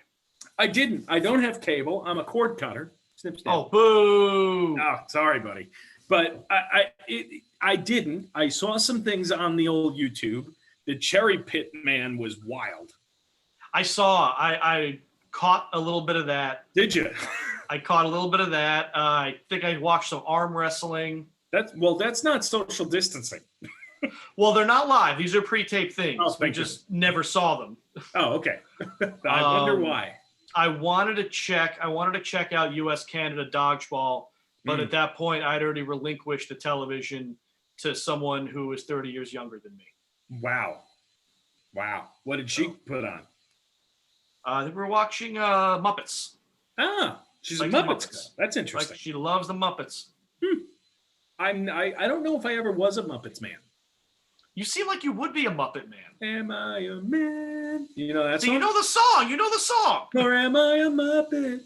I didn't. I don't have cable. I'm a cord cutter. Snip, snip. Oh, boo! Oh, sorry, buddy. But I didn't. I saw some things on the old YouTube. The Cherry Pit Man was wild. I caught a little bit of that. Did you? I caught a little bit of that. I think I watched some arm wrestling. That's not social distancing. Well, they're not live. These are pre-taped things. Oh, we just never saw them. Oh, okay. I wonder why. I wanted to check out US-Canada dodgeball, but at that point, I'd already relinquished the television to someone who is 30 years younger than me. Wow. What did she put on? They were watching Muppets. Ah, she's a Muppets. Muppets. That's interesting. Like, she loves the Muppets. I don't know if I ever was a Muppets man. You seem like you would be a Muppet man. Am I a man? You know that song? You know the song. You know the song. Or am I a Muppet?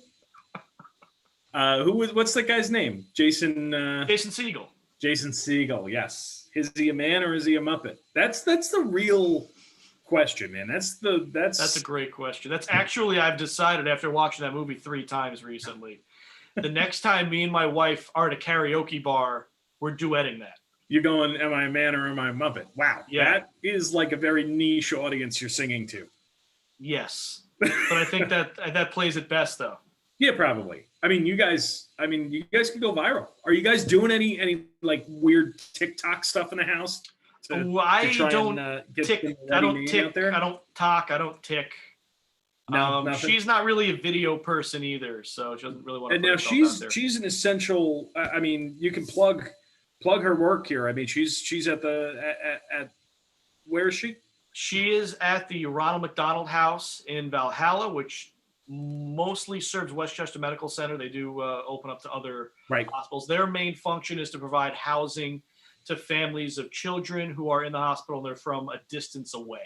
What's that guy's name? Jason Segel. Jason Segel, yes. Is he a man or is he a Muppet? That's the real question, man. That's a great question. That's actually, I've decided after watching that movie 3 times recently. The next time me and my wife are at a karaoke bar, we're duetting that. You're going, am I a man or am I a Muppet? Wow. Yeah. That is like a very niche audience you're singing to. Yes. But I think that plays it best, though. Yeah, probably. I mean, you guys could go viral. Are you guys doing any like weird TikTok stuff in the house? I don't tick. I don't talk. I don't tick. No, she's not really a video person either, so she doesn't really want to. And now she's an essential. I mean, you can plug her work here. I mean, she's at where is she? She is at the Ronald McDonald House in Valhalla, which mostly serves Westchester Medical Center. They do open up to other hospitals. Their main function is to provide housing to families of children who are in the hospital and they're from a distance away.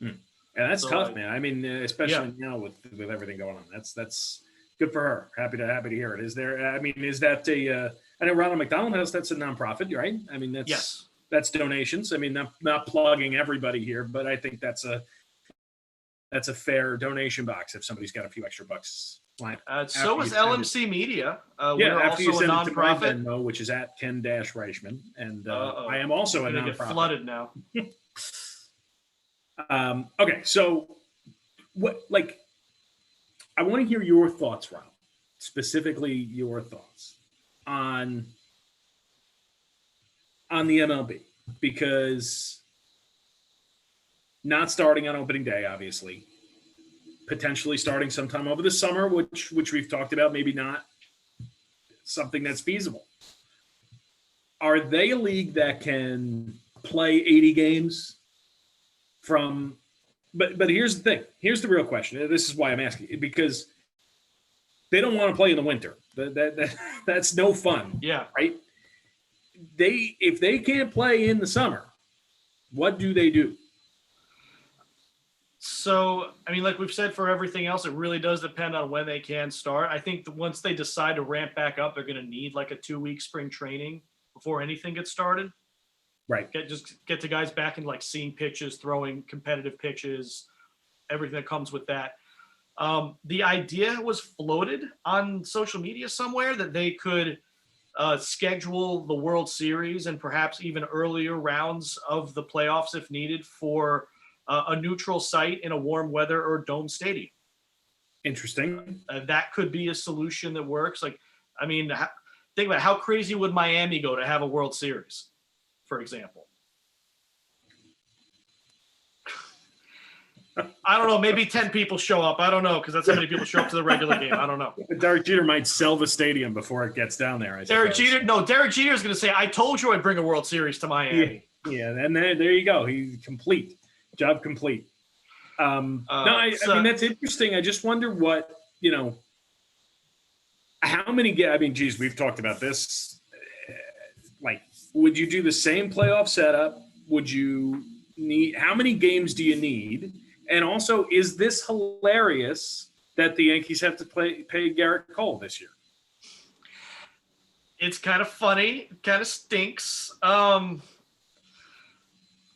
Yeah, that's tough, man. I mean, especially now with everything going on. That's good for her. Happy to hear it. Is there? I mean, is that a? I know Ronald McDonald House. That's a nonprofit, right? I mean, that's donations. I mean, not plugging everybody here, but I think that's a fair donation box if somebody's got a few extra bucks. So is LMC Media. We're also you send a it to my nonprofit. Venmo, which is at Ken-Reichman, and I am also a nonprofit. Get flooded now. Okay, so what? Like, I want to hear your thoughts, Rob. Specifically, your thoughts on the MLB, because not starting on opening day, obviously, potentially starting sometime over the summer, which we've talked about, maybe not something that's feasible. Are they a league that can play 80 games from? But here's the thing. Here's the real question. This is why I'm asking, because they don't want to play in the winter. That's no fun. Yeah. Right. If they can't play in the summer, what do they do? So, I mean, like we've said for everything else, it really does depend on when they can start. I think that once they decide to ramp back up, they're going to need like a 2-week spring training before anything gets started. Right. Get the guys back in like seeing pitches, throwing competitive pitches, everything that comes with that. The idea was floated on social media somewhere that they could schedule the World Series and perhaps even earlier rounds of the playoffs if needed for a neutral site in a warm weather or dome stadium. Interesting. That could be a solution that works. Like, I mean, think about it. How crazy would Miami go to have a World Series? for example. I don't know. Maybe 10 people show up. I don't know, because that's how many people show up to the regular game. I don't know. Derek Jeter might sell the stadium before it gets down there. Derek Jeter is going to say, "I told you I'd bring a World Series to Miami." Yeah, and there you go. He's complete. Job complete. I mean, that's interesting. I just wonder what, how many, I mean, geez, we've talked about this. Like, would you do the same playoff setup? Would you need, how many games do you need? And also, is this hilarious that the Yankees have to pay Garrett Cole this year? It's kind of funny, kind of stinks.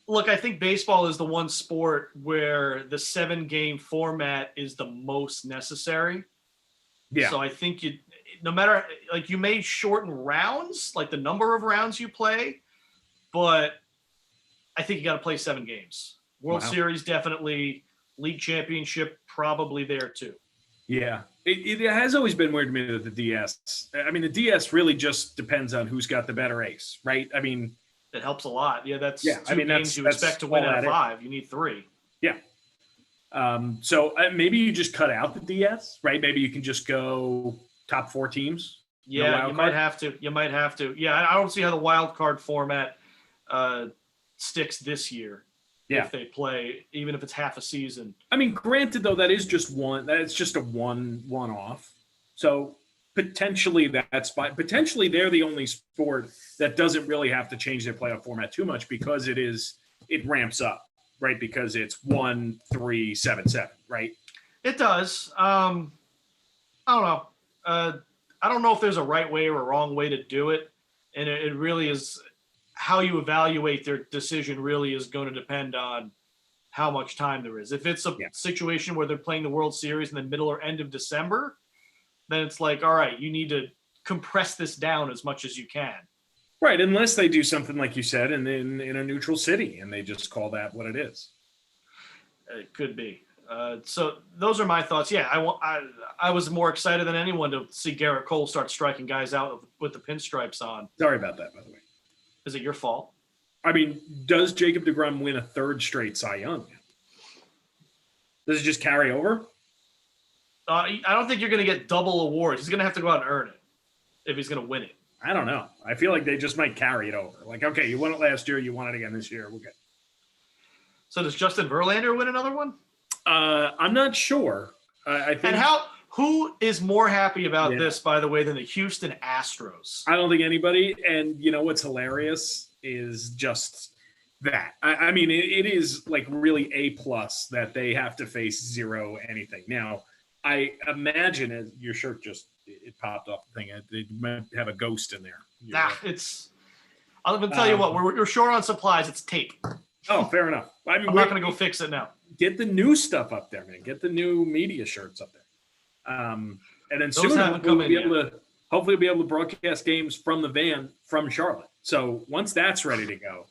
Look, I think baseball is the one sport where the 7-game format is the most necessary. Yeah. So I think no matter, like, you may shorten rounds, like the number of rounds you play, but I think you got to play 7 games. World Series, definitely. League championship, probably there too. Yeah. It has always been weird to me that the DS, I mean, the DS really just depends on who's got the better ace, right? I mean, it helps a lot. Yeah, that's yeah, two games you expect to win out of 5. You need 3. Yeah. So maybe you just cut out the DS, right? Maybe you can just go top 4 teams. Yeah, you might have to. Yeah, I don't see how the wild card format sticks this year. Yeah. If they play, even if it's half a season. I mean, granted, though, that is just one. That's just a one-off. So potentially that's fine. Potentially they're the only sport that doesn't really have to change their playoff format too much because it ramps up, right? Because it's 1, 3, 7, 7, right? It does. I don't know. I don't know if there's a right way or a wrong way to do it, and it really is. How you evaluate their decision really is going to depend on how much time there is. If it's a situation where they're playing the World Series in the middle or end of December, then it's like, all right, you need to compress this down as much as you can. Right, unless they do something like you said in a neutral city and they just call that what it is. It could be. So those are my thoughts. Yeah, I was more excited than anyone to see Garrett Cole start striking guys out with the pinstripes on. Sorry about that, by the way. Is it your fault? I mean, does Jacob deGrom win a 3rd straight Cy Young? Does it just carry over? I don't think you're going to get double awards. He's going to have to go out and earn it if he's going to win it. I don't know. I feel like they just might carry it over. Like, okay, you won it last year, you won it again this year. We're good. So does Justin Verlander win another one? I'm not sure. I think. And who is more happy about this, by the way, than the Houston Astros? I don't think anybody. And you know what's hilarious is just that. I mean, it is like really A+ that they have to face 0 anything. Now, I imagine your shirt just it popped off the thing. It might have a ghost in there. I'll even tell you what. We're short on supplies. It's tape. Oh, fair enough. I mean, I'm not going to go fix it now. Get the new stuff up there, man. Get the new media shirts up there. And then soon hopefully we'll be able to broadcast games from the van from Charlotte. So once that's ready to go,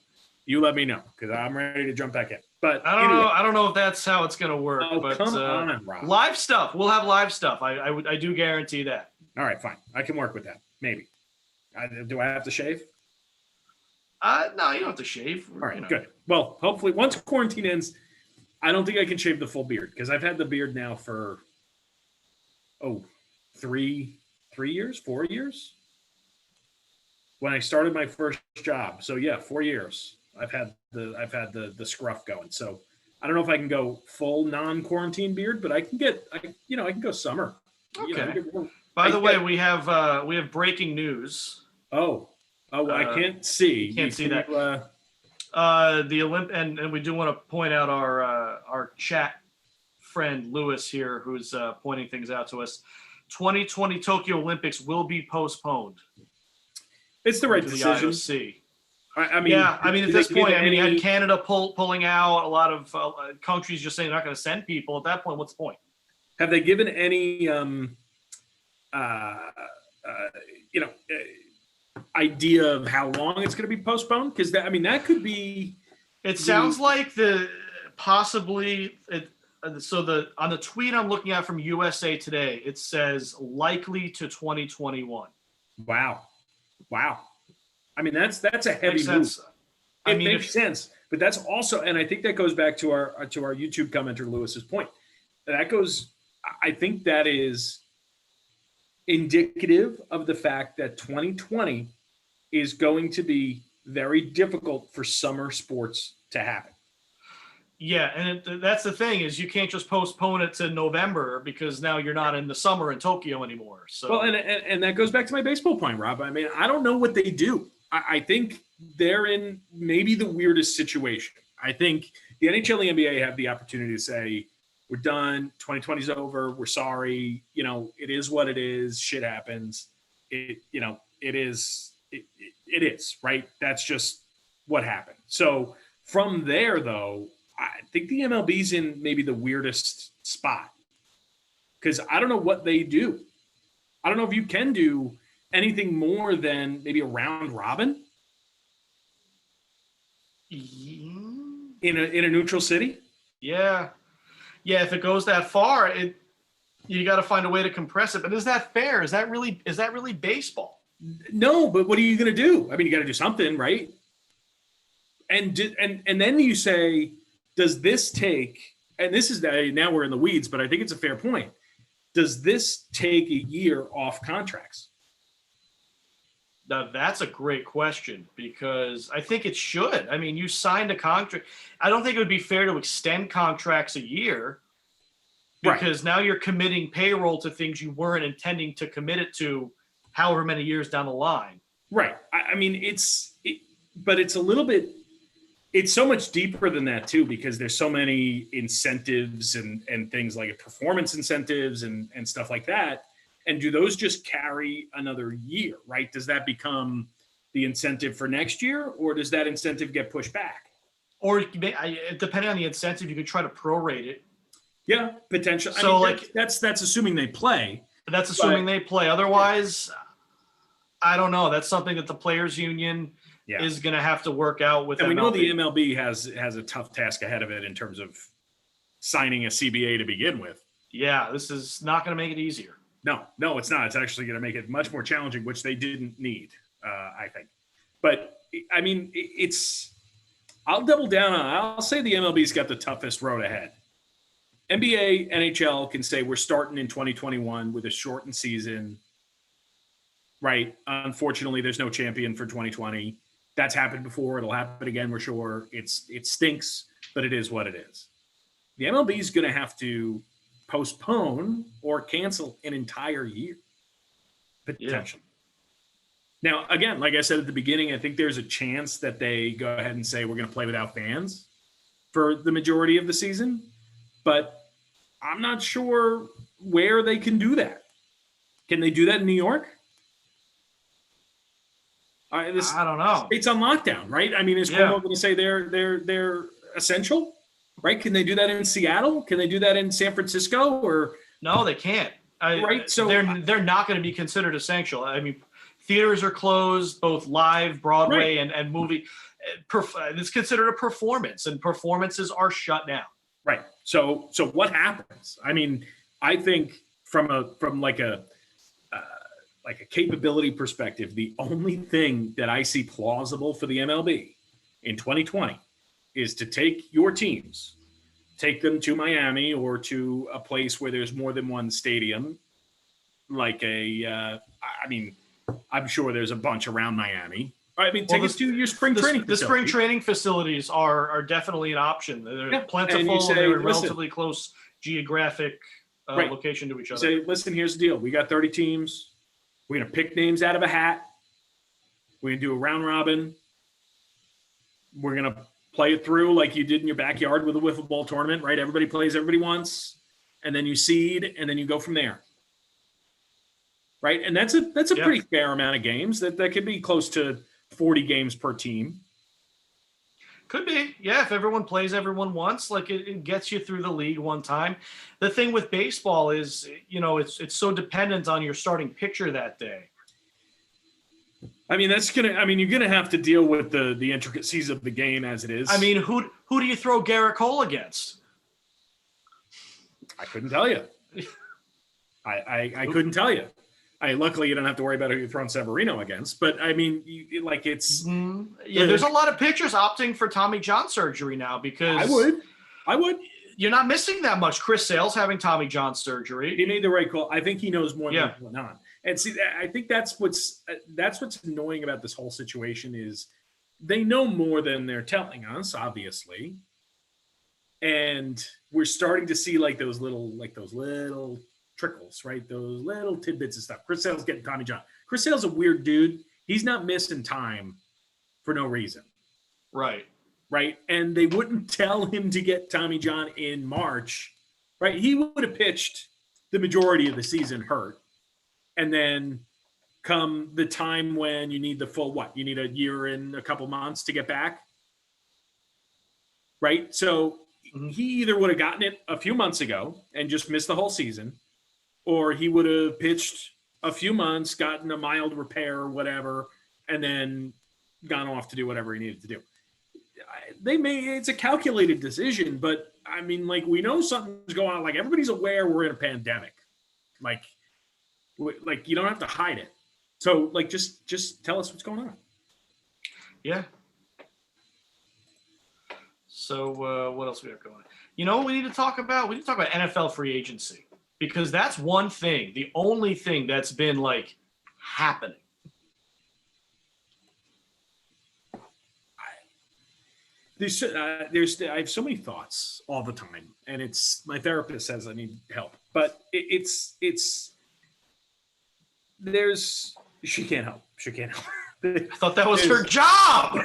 you let me know because I'm ready to jump back in. But I don't know if that's how it's going to work. Oh, but come on, Rob. Live stuff. We'll have live stuff. I do guarantee that. All right, fine. I can work with that. Maybe. Do I have to shave? No, you don't have to shave. All right, good. Well, hopefully once quarantine ends, I don't think I can shave the full beard because I've had the beard now for 3 years, 4 years. When I started my first job. So yeah, 4 years. I've had the scruff going. So I don't know if I can go full non-quarantine beard, but I can go summer. Okay. By the way, we have breaking news. I can't see. Can't see that. The and we do want to point out our chat friend Lewis here, who's pointing things out to us. 2020 Tokyo Olympics will be postponed. It's the right decision. IOC. I mean, at this point, you had Canada pulling out. A lot of countries just saying they're not going to send people. At that point, what's the point? Have they given any, idea of how long it's going to be postponed? Because that could be. It sounds like possibly. On the tweet I'm looking at from USA Today, it says likely to 2021. Wow. I mean, that's a heavy move. It makes sense, but that's also, and I think that goes back to our YouTube commenter Lewis's point. I think that is indicative of the fact that 2020 is going to be very difficult for summer sports to happen. Yeah, and that's the thing is you can't just postpone it to November because now you're not in the summer in Tokyo anymore. So well, and that goes back to my baseball point, Rob. I mean, I don't know what they do. I think they're in maybe the weirdest situation. I think the NHL and the NBA have the opportunity to say, we're done. 2020 is over. We're sorry. It is what it is. Shit happens. It is, right? That's just what happened. So from there, though, I think the MLB's in maybe the weirdest spot because I don't know what they do. I don't know if you can do anything more than maybe a round robin in a neutral city. Yeah. If it goes that far, you got to find a way to compress it. But is that fair? Is that really baseball? No, but what are you going to do? I mean, you got to do something, right? And then you say, does this take? And this is now we're in the weeds, but I think it's a fair point. Does this take a year off contracts? Now, that's a great question because I think it should. I mean, you signed a contract. I don't think it would be fair to extend contracts a year because now you're committing payroll to things you weren't intending to commit it to however many years down the line. Right. I mean, but it's a little bit, it's so much deeper than that too, because there's so many incentives and things like performance incentives and stuff like that. And do those just carry another year, right? Does that become the incentive for next year or does that incentive get pushed back? Or depending on the incentive, you could try to prorate it. Yeah, potentially. So that's assuming they play. That's assuming they play. Otherwise, I don't know. That's something that the players union is going to have to work out with. And we know the MLB has a tough task ahead of it in terms of signing a CBA to begin with. Yeah, this is not going to make it easier. No, it's not. It's actually going to make it much more challenging, which they didn't need, I think. But I mean, I'll double down on it. I'll say the MLB's got the toughest road ahead. NBA, NHL can say we're starting in 2021 with a shortened season. Right. Unfortunately, there's no champion for 2020. That's happened before. It'll happen again, we're sure. It stinks, but it is what it is. The MLB is going to have to postpone or cancel an entire year, potentially. Yeah. Now, again, like I said at the beginning, I think there's a chance that they go ahead and say we're going to play without fans for the majority of the season, but I'm not sure where they can do that. Can they do that in New York? I don't know. It's on lockdown, right? I mean, is Cuomo going to say they're essential? Right? Can they do that in Seattle? Can they do that in San Francisco? Or no, they can't. Right? So they're not going to be considered essential. I mean, theaters are closed, both live, Broadway, and movie. It's considered a performance, and performances are shut down. Right. So what happens? I mean, I think from a capability perspective, the only thing that I see plausible for the MLB in 2020 is to take your teams, take them to Miami or to a place where there's more than one stadium, like I'm sure there's a bunch around Miami. I mean, take us to your spring training facility. The spring training facilities are definitely an option. They're plentiful. They're in relatively close geographic location to each other. Say, listen, here's the deal. We got 30 teams. We're going to pick names out of a hat. We're going to do a round robin. We're going to play it through like you did in your backyard with a wiffle ball tournament, right? Everybody plays everybody once, and then you seed, and then you go from there. Right? And that's a pretty fair amount of games. That could be close to 40 games per team. Could be. Yeah, if everyone plays everyone once, like it gets you through the league one time. The thing with baseball is, it's so dependent on your starting pitcher that day. I mean, you're gonna have to deal with the intricacies of the game as it is. I mean, who do you throw Garrett Cole against? I couldn't tell you. I couldn't tell you. Luckily, you don't have to worry about who you're throwing Severino against. But I mean, it's yeah. There's a lot of pitchers opting for Tommy John surgery now because I would. You're not missing that much. Chris Sale's having Tommy John surgery. He made the right call. I think he knows more than what's going on. And see, I think that's what's annoying about this whole situation is they know more than they're telling us, obviously. And we're starting to see those little trickles, right? Those little tidbits of stuff. Chris Sale's getting Tommy John. Chris Sale's a weird dude. He's not missing time for no reason. Right. Right. And they wouldn't tell him to get Tommy John in March, right? He would have pitched the majority of the season hurt. And then come the time when you need the full you need a year and a couple months to get back. Right. So he either would have gotten it a few months ago and just missed the whole season, or he would have pitched a few months, gotten a mild repair or whatever, and then gone off to do whatever he needed to do. It's a calculated decision, but I mean, we know something's going on. Everybody's aware we're in a pandemic. You don't have to hide it. So just tell us what's going on. Yeah. So what else we have going? You know what we need to talk about? We need to talk about NFL free agency because that's one thing, the only thing that's been happening. I have so many thoughts all the time, and it's my therapist says I need help, but she can't help. I thought that was her job.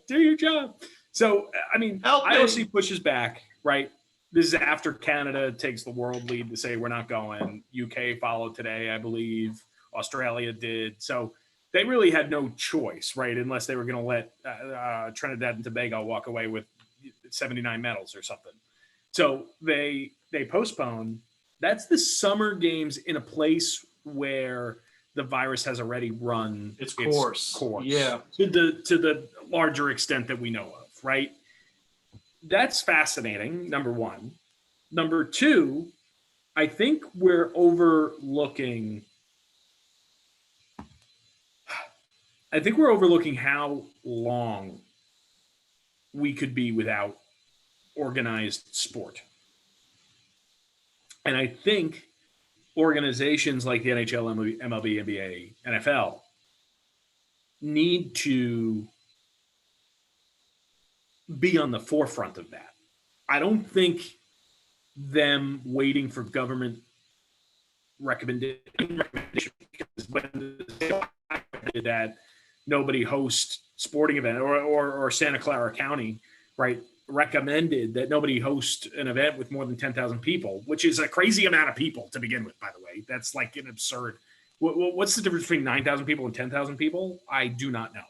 Do your job. So, I mean, IOC pushes back, right? This is after Canada takes the world lead to say we're not going. UK followed today, I believe. Australia did. So they really had no choice, right? Unless they were going to let Trinidad and Tobago walk away with 79 medals or something. So they postponed. That's the summer games in a place where the virus has already run its course. Yeah. To the larger extent that we know of, right? That's fascinating, number one. Number two, I think we're overlooking how long we could be without organized sport. And I think organizations like the NHL, MLB, NBA, NFL need to be on the forefront of that. I don't think them waiting for government recommendation because when that nobody host sporting event or Santa Clara County, right, recommended that nobody host an event with more than 10,000 people, which is a crazy amount of people to begin with, by the way. That's an absurd. What's the difference between 9,000 people and 10,000 people? I do not know.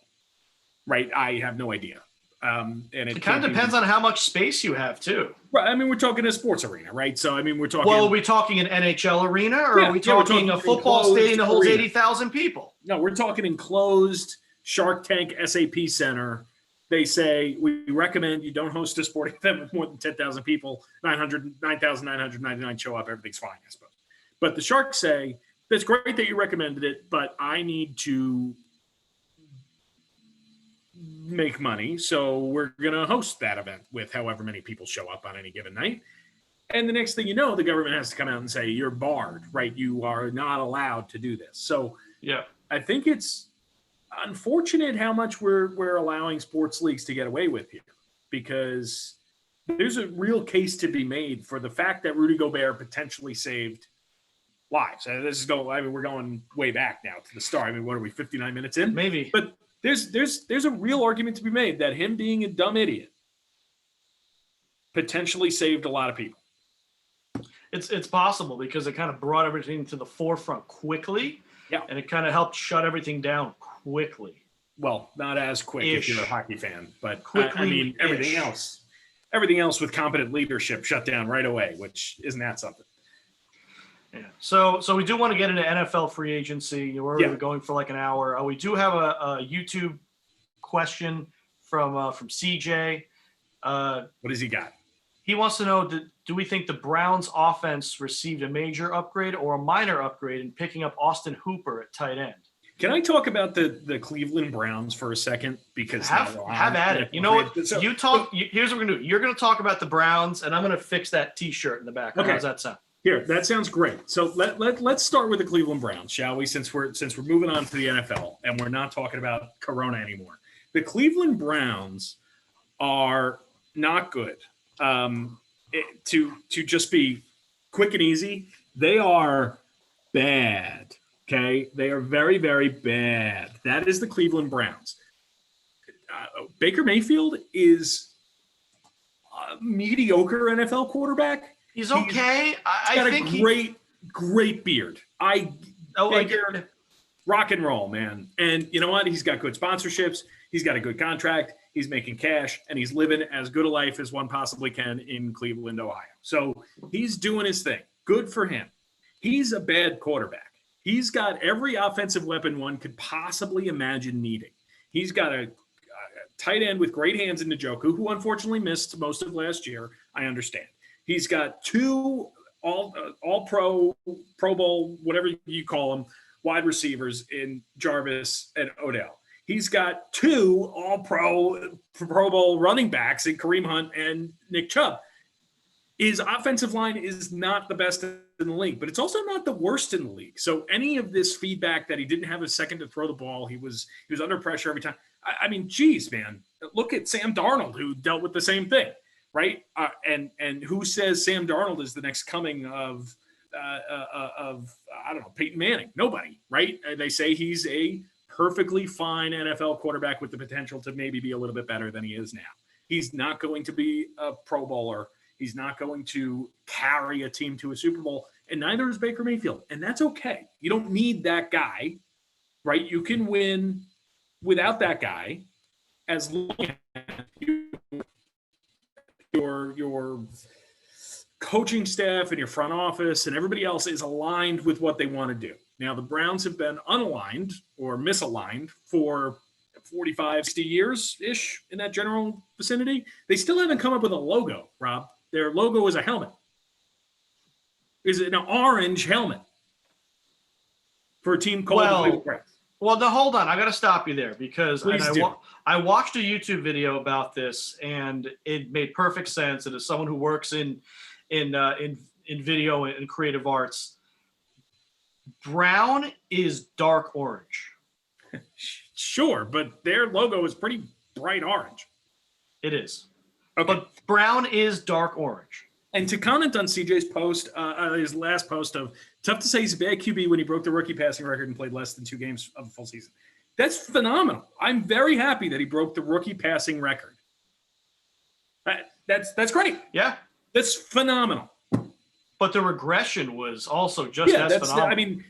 Right. I have no idea. And it kind of depends on how much space you have too. Right. I mean, we're talking a sports arena, right? So, I mean, we're talking. Well, are we talking an NHL arena or are we talking a football stadium that holds 80,000 people? No, we're talking enclosed Shark Tank SAP Center. They say we recommend you don't host a sporting event with more than 10,000 people. 9,999 show up. Everything's fine, I suppose. But the Sharks say that's great that you recommended it, but I need to make money, so we're going to host that event with however many people show up on any given night. And the next thing you know, the government has to come out and say you're barred, right? You are not allowed to do this. So yeah, I think it's unfortunate how much we're allowing sports leagues to get away with here, because there's a real case to be made for the fact that Rudy Gobert potentially saved lives. We're going way back now to the start. I mean, what are we, 59 minutes in? Maybe. But there's a real argument to be made that him being a dumb idiot potentially saved a lot of people. It's possible because it kind of brought everything to the forefront quickly. Yeah. And it kind of helped shut everything down quickly. Well, not as quick if you're a hockey fan, but quickly. I mean, everything else with competent leadership shut down right away, which isn't that something? Yeah. So we do want to get into NFL free agency. We're already going for an hour. We do have a YouTube question from CJ. What has he got? He wants to know, do we think the Browns offense received a major upgrade or a minor upgrade in picking up Austin Hooper at tight end? Can I talk about the Cleveland Browns for a second? Because have at it. You know what? Here's what we're going to do. You're going to talk about the Browns, and I'm going to fix that T-shirt in the back. Okay. How does that sound? Here, that sounds great. So let's start with the Cleveland Browns, shall we? Since we're moving on to the NFL and we're not talking about Corona anymore. The Cleveland Browns are not good. To just be quick and easy, they are bad. Okay, they are very, very bad. That is the Cleveland Browns. Baker Mayfield is a mediocre NFL quarterback. He's okay. He's got a great beard. Baker, rock and roll, man. And you know what? He's got good sponsorships. He's got a good contract. He's making cash, and he's living as good a life as one possibly can in Cleveland, Ohio. So he's doing his thing. Good for him. He's a bad quarterback. He's got every offensive weapon one could possibly imagine needing. He's got a tight end with great hands in Njoku, who unfortunately missed most of last year. I understand. He's got two all-pro, Pro Bowl, whatever you call them, wide receivers in Jarvis and Odell. He's got two all-pro, Pro Bowl running backs in Kareem Hunt and Nick Chubb. His offensive line is not the best in the league, but it's also not the worst in the league. So any of this feedback that he didn't have a second to throw the ball, he was under pressure every time. I mean, geez, man, look at Sam Darnold, who dealt with the same thing, right? And who says Sam Darnold is the next coming of I don't know, Peyton Manning? Nobody, right? They say he's a perfectly fine NFL quarterback with the potential to maybe be a little bit better than he is now. He's not going to be a Pro Bowler. He's not going to carry a team to a Super Bowl, and neither is Baker Mayfield. And that's okay. You don't need that guy, right? You can win without that guy as long as your coaching staff and your front office and everybody else is aligned with what they want to do. Now, the Browns have been unaligned or misaligned for 45, 60 years-ish in that general vicinity. They still haven't come up with a logo, Rob. Their logo is a helmet. Is it an orange helmet for a team called the Cleveland Browns? Well, no, hold on. I got to stop you there because I watched a YouTube video about this, and it made perfect sense. And as someone who works in video and creative arts, brown is dark orange. Sure, but their logo is pretty bright orange. It is. Okay. But brown is dark orange. And to comment on CJ's post, his last post of, tough to say he's a bad QB when he broke the rookie passing record and played less than 2 games of a full season. That's phenomenal. I'm very happy that he broke the rookie passing record. That's great. Yeah. That's phenomenal. But the regression was also just as phenomenal. I mean,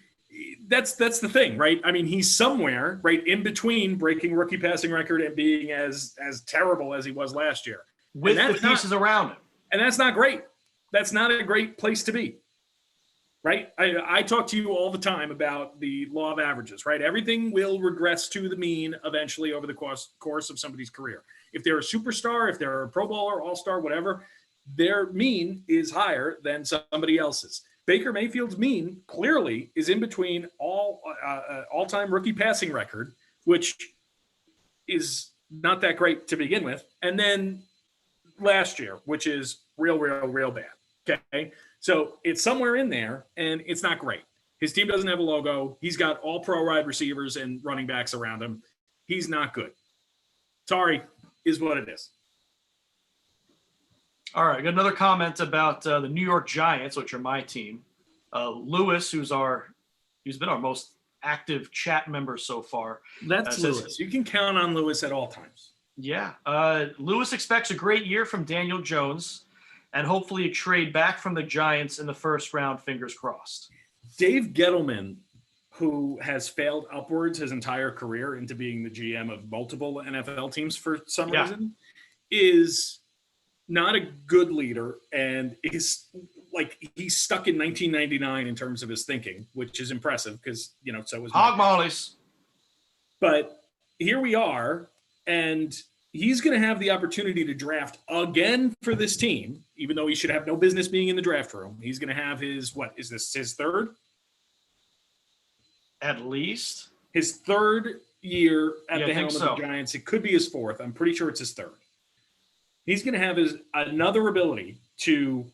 that's the thing, right? I mean, he's somewhere right in between breaking rookie passing record and being as terrible as he was last year. With the pieces around him. And that's not great. That's not a great place to be, right? I talk to you all the time about the law of averages, right? Everything will regress to the mean eventually over the course of somebody's career. If they're a superstar, if they're a Pro Bowler, All-Star, whatever, their mean is higher than somebody else's. Baker Mayfield's mean clearly is in between all-time rookie passing record, which is not that great to begin with, and then last year, which is real bad. Okay. So it's somewhere in there and it's not great. His team doesn't have a logo. He's got all pro wide receivers and running backs around him. He's not good. Sorry, is what it is. All right. Got another comment about the New York Giants, which are my team. Lewis, who's been our most active chat member so far. That's Lewis. You can count on Lewis at all times. Yeah. Lewis expects a great year from Daniel Jones and hopefully a trade back from the Giants in the first round, fingers crossed. Dave Gettleman, who has failed upwards his entire career into being the GM of multiple NFL teams for some reason, is not a good leader and is like he's stuck in 1999 in terms of his thinking, which is impressive because, so was Hog Mollies. But here we are. And he's going to have the opportunity to draft again for this team, even though he should have no business being in the draft room. He's going to have his, what is this, his third? At least. His third year at Yeah, the I helm think of so. the Giants. It could be his fourth. I'm pretty sure it's his third. He's going to have another ability to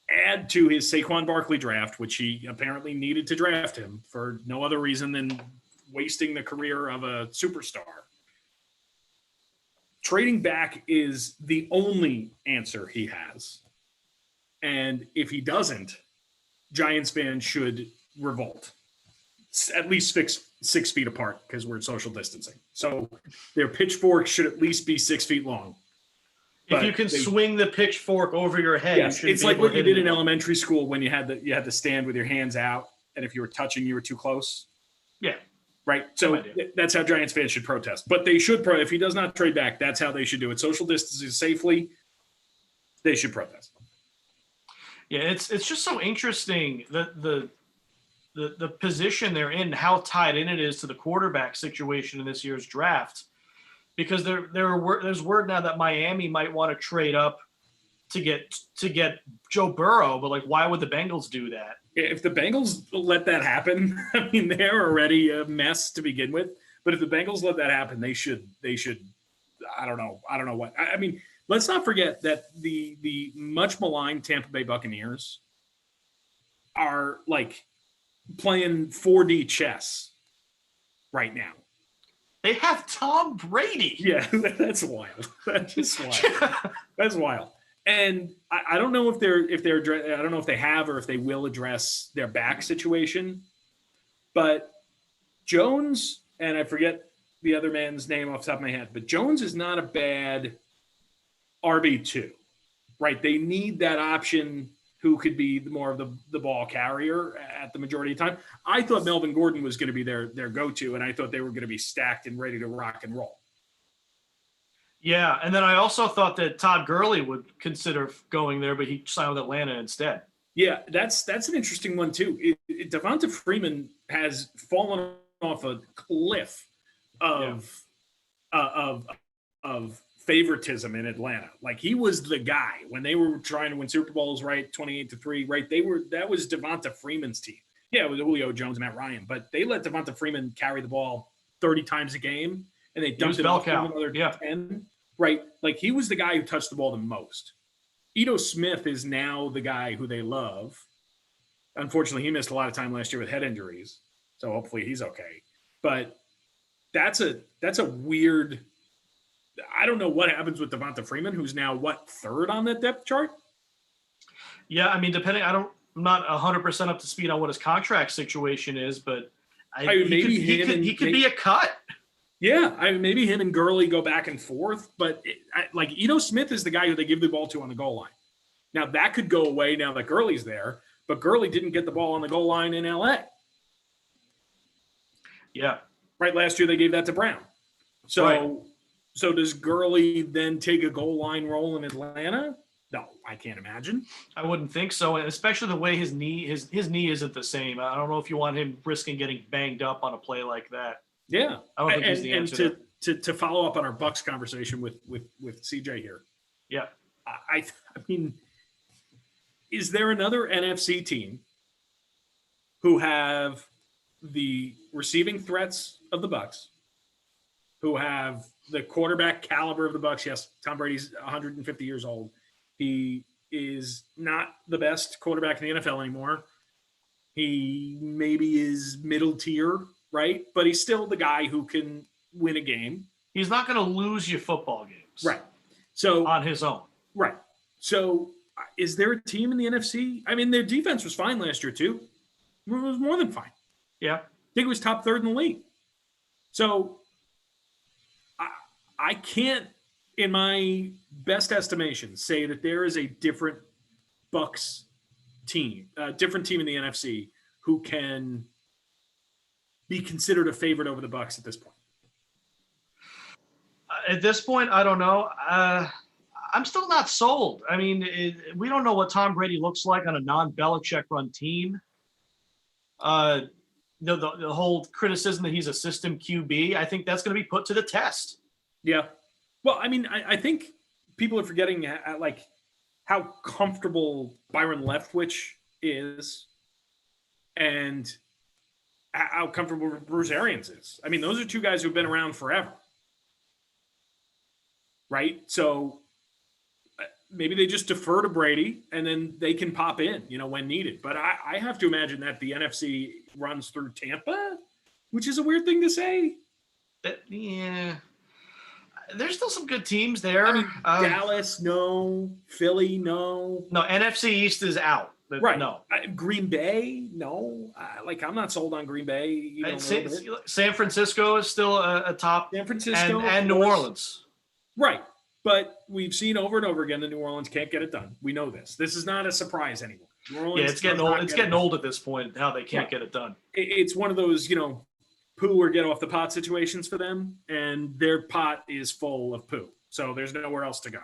add to his Saquon Barkley draft, which he apparently needed to draft him for no other reason than wasting the career of a superstar. Trading back is the only answer he has. And if he doesn't, Giants fans should revolt. At least 6 feet apart because we're social distancing. So their pitchforks should at least be 6 feet long. If you can swing the pitchfork over your head, yes, it's like what you did in elementary school when you had to stand with your hands out, and if you were touching, you were too close. Yeah. Right. So that's how Giants fans should protest. But they should if he does not trade back, that's how they should do it. Social distancing safely. They should protest. Yeah, it's just so interesting the position they're in, how tied in it is to the quarterback situation in this year's draft. Because there's word now that Miami might want to trade up to get Joe Burrow, but like, why would the Bengals do that? If the Bengals let that happen, I mean, they're already a mess to begin with. But if the Bengals let that happen, they should. I don't know what. I mean, let's not forget that the much maligned Tampa Bay Buccaneers are like playing 4D chess right now. They have Tom Brady. Yeah, that's wild. That's just wild. That's wild. And I don't know if they're I don't know if they have or if they will address their back situation. But Jones, and I forget the other man's name off the top of my head, but Jones is not a bad RB2, right? They need that option who could be more of the ball carrier at the majority of the time. I thought Melvin Gordon was going to be their go-to, and I thought they were going to be stacked and ready to rock and roll. Yeah, and then I also thought that Todd Gurley would consider going there, but he signed with Atlanta instead. Yeah, that's an interesting one too. Devonta Freeman has fallen off a cliff of favoritism in Atlanta. Like, he was the guy when they were trying to win Super Bowls, right? 28-3, right? That was Devonta Freeman's team. Yeah, it was Julio Jones and Matt Ryan, but they let Devonta Freeman carry the ball 30 times a game, and they dumped it off another 10. Right? Like, he was the guy who touched the ball the most. Ito Smith is now the guy who they love. Unfortunately, he missed a lot of time last year with head injuries, so hopefully he's okay. But that's a weird. I don't know what happens with Devonta Freeman, who's now third on that depth chart. Yeah, I mean, I'm not 100% up to speed on what his contract situation is, but he could be a cut. Yeah, maybe him and Gurley go back and forth, but like Ito Smith is the guy who they give the ball to on the goal line. Now that could go away now that Gurley's there, but Gurley didn't get the ball on the goal line in LA. Yeah. Right, last year they gave that to Brown. So does Gurley then take a goal line role in Atlanta? No, I can't imagine. I wouldn't think so, and especially the way his knee isn't the same. I don't know if you want him risking getting banged up on a play like that. Yeah, I don't think he's the answer. And to follow up on our Bucks conversation with CJ here. Yeah, I mean, is there another NFC team who have the receiving threats of the Bucks, who have the quarterback caliber of the Bucks? Yes, Tom Brady's 150 years old. He is not the best quarterback in the NFL anymore. He maybe is middle tier, right? But he's still the guy who can win a game. He's not going to lose you football games. Right. So on his own. Right. So is there a team in the NFC? I mean, their defense was fine last year too. It was more than fine. Yeah. I think it was top third in the league. So I can't, in my best estimation, say that there is a different Bucks team, a different team in the NFC who can be considered a favorite over the Bucks at this point. At this point, I don't know. I'm still not sold. I mean, we don't know what Tom Brady looks like on a non-Belichick run team. The whole criticism that he's a system QB, I think that's going to be put to the test. Yeah. Well, I mean, I think people are forgetting like how comfortable Byron Leftwich is and how comfortable Bruce Arians is. I mean, those are two guys who've been around forever. Right? So maybe they just defer to Brady and then they can pop in, when needed. But I have to imagine that the NFC runs through Tampa, which is a weird thing to say. Yeah. There's still some good teams there. I mean, Dallas, no. Philly, no. No, NFC East is out. Right. No. Green Bay, no. I'm not sold on Green Bay. San Francisco is still a top. San Francisco. And New Orleans. Right. But we've seen over and over again that New Orleans can't get it done. We know this. This is not a surprise anymore. New Orleans it's getting old. It's getting old at this point, how they can't get it done. It's one of those, poo or get off the pot situations for them, and their pot is full of poo. So there's nowhere else to go.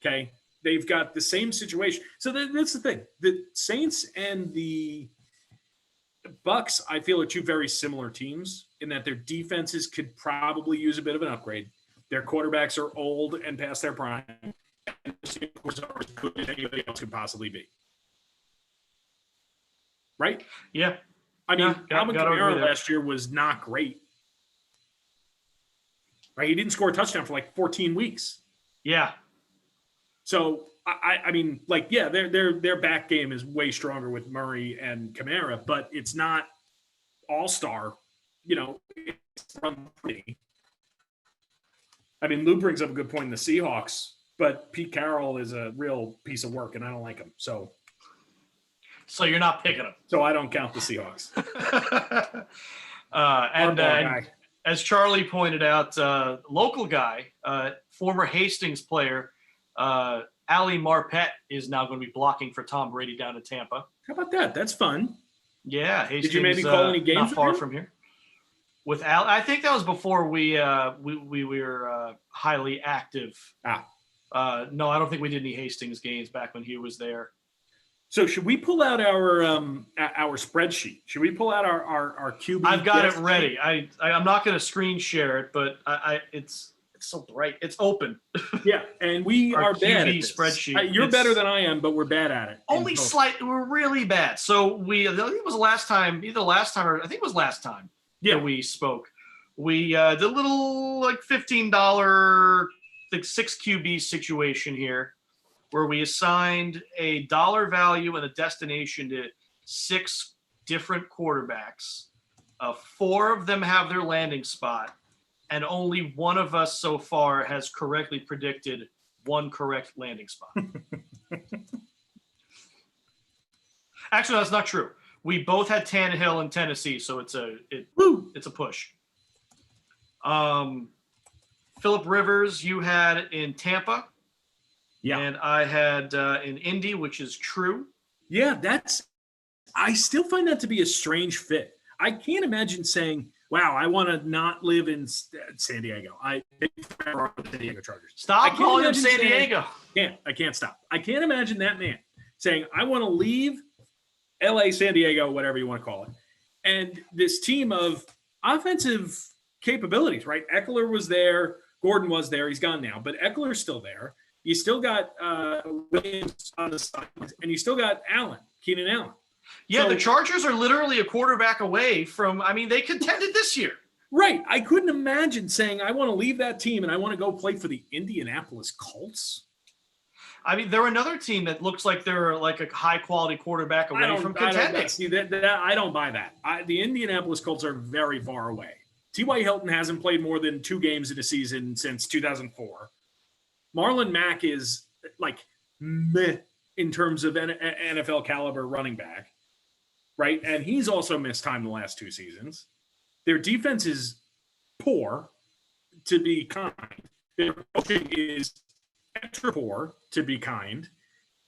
Okay? They've got the same situation. So that's the thing. The Saints and the Bucks, I feel, are two very similar teams in that their defenses could probably use a bit of an upgrade. Their quarterbacks are old and past their prime. And the receivers are as good as anybody else could possibly be. Right? Yeah. I mean, Alvin Kamara last year was not great. Right? He didn't score a touchdown for like 14 weeks. Yeah. So I mean, their back game is way stronger with Murray and Kamara, but it's not all-star. It's run pretty. I mean, Lou brings up a good point in the Seahawks, but Pete Carroll is a real piece of work, and I don't like him. So you're not picking him. So I don't count the Seahawks. And as Charlie pointed out, local guy, former Hastings player, Ali Marpet is now going to be blocking for Tom Brady down in Tampa. How about that? That's fun. Yeah. Hastings, did you maybe call any games? Not far from here. With Al, I think that was before we were highly active. No, I don't think we did any Hastings games back when he was there. So should we pull out our spreadsheet? Should we pull out our QB? I've got it ready. I'm not going to screen share it, but it's so bright. It's open. Yeah, and we are bad at this. Spreadsheet. You're better than I am, but we're bad at it. Only slight. We're really bad. So I think it was last time, either last time or I think it was last time. Yeah, we spoke. We did a little like $15, 6 QB situation here, where we assigned a dollar value and a destination to 6 different quarterbacks. 4 of them have their landing spot, and only one of us so far has correctly predicted one correct landing spot. Actually, that's not true. We both had Tannehill in Tennessee, so it's a push. Phillip Rivers, you had in Tampa. Yeah. And I had in Indy, which is true. Yeah, I still find that to be a strange fit. I can't imagine saying, wow, I want to not live in San Diego. I San Diego Chargers. Stop calling him San Diego. I can't stop. I can't imagine that man saying, I want to leave LA, San Diego, whatever you want to call it. And this team of offensive capabilities, right? Eckler was there. Gordon was there. He's gone now, but Eckler's still there. You still got Williams on the side, and you still got Keenan Allen. Yeah, so, the Chargers are literally a quarterback away from, they contended this year. Right. I couldn't imagine saying, I want to leave that team and I want to go play for the Indianapolis Colts. They're another team that looks like they're like a high-quality quarterback away from contending. I don't buy that. The Indianapolis Colts are very far away. T.Y. Hilton hasn't played more than 2 games in a season since 2004. Marlon Mack is like meh in terms of NFL caliber running back, right? And he's also missed time the last 2 seasons. Their defense is poor, to be kind. Their coaching is extra poor, to be kind.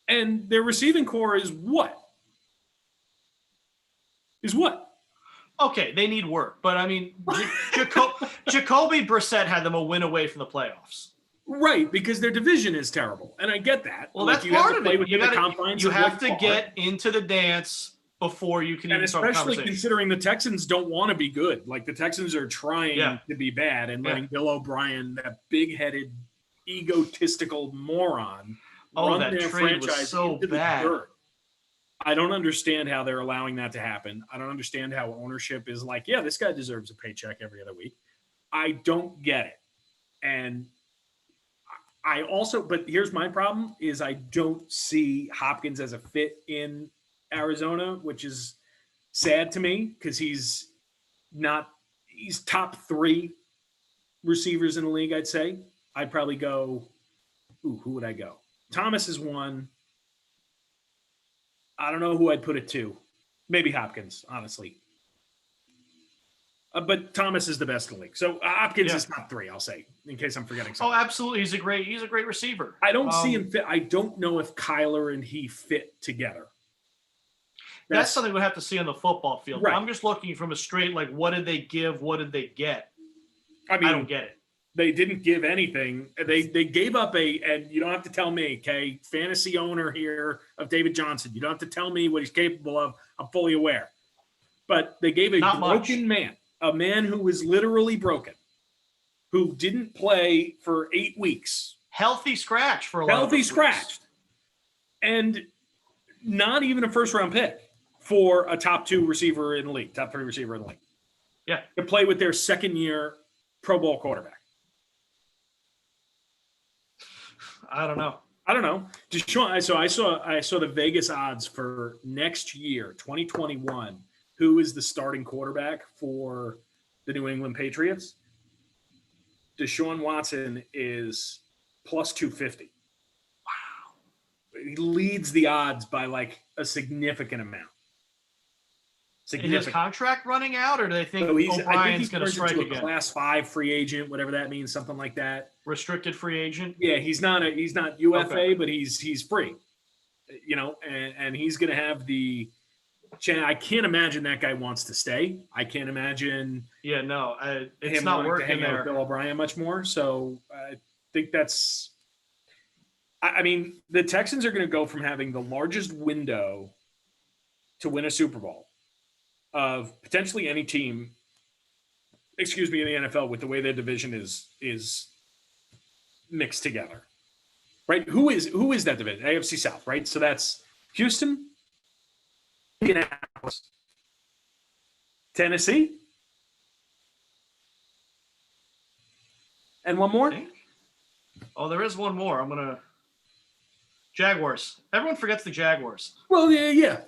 And their receiving core is what? Okay, they need work. But, Jacoby Brissett had them a win away from the playoffs. Right, because their division is terrible. And I get that. Well, that's part of it. You have to get into the dance before you can even start a conversation. Especially considering the Texans don't want to be good. Like, the Texans are trying to be bad and letting Bill O'Brien, that big-headed egotistical moron Oh, run that their trade was franchise so into the bad. dirt. I don't understand how they're allowing that to happen. I don't understand how ownership is like, yeah, this guy deserves a paycheck every other week. I don't get it. And I also, but here's my problem is I don't see Hopkins as a fit in Arizona, which is sad to me because he's top 3 receivers in the league, I'd say. I'd probably go, who would I go? Thomas is 1. I don't know who I'd put it to. Maybe Hopkins, honestly. But Thomas is the best in the league. So Hopkins is top 3, I'll say, in case I'm forgetting something. Oh, absolutely. He's a great receiver. I don't see him fit. I don't know if Kyler and he fit together. That's something we'll have to see on the football field. Right. I'm just looking from a straight, like, what did they give? What did they get? I mean, I don't get it. They didn't give anything. They gave up and you don't have to tell me, okay, fantasy owner here of David Johnson. You don't have to tell me what he's capable of. I'm fully aware. But they gave a broken man, a man who was literally broken, who didn't play for 8 weeks. Healthy scratch for a lot of Healthy scratched. And not even a first-round pick for a top 2 receiver in the league, top 3 receiver in the league. Yeah. To play with their second-year Pro Bowl quarterback. I don't know. Deshaun, so I saw the Vegas odds for next year, 2021. Who is the starting quarterback for the New England Patriots? Deshaun Watson is plus 250. Wow. He leads the odds by like a significant amount. Is his contract running out, or do they think O'Brien's going to strike again? Class 5 free agent, whatever that means, something like that. Restricted free agent. Yeah, he's not UFA, but he's free. And he's going to have the. I can't imagine that guy wants to stay. I can't imagine. Yeah, no, it's him not wanting working to hang out there. with Bill O'Brien much more. So I think that's. I mean, the Texans are going to go from having the largest window to win a Super Bowl of potentially any team, in the NFL, with the way their division is mixed together, right? Who is that division? AFC South, right? So that's Houston, Indianapolis, Tennessee, and one more. Oh, there is one more. Jaguars. Everyone forgets the Jaguars. Well, yeah.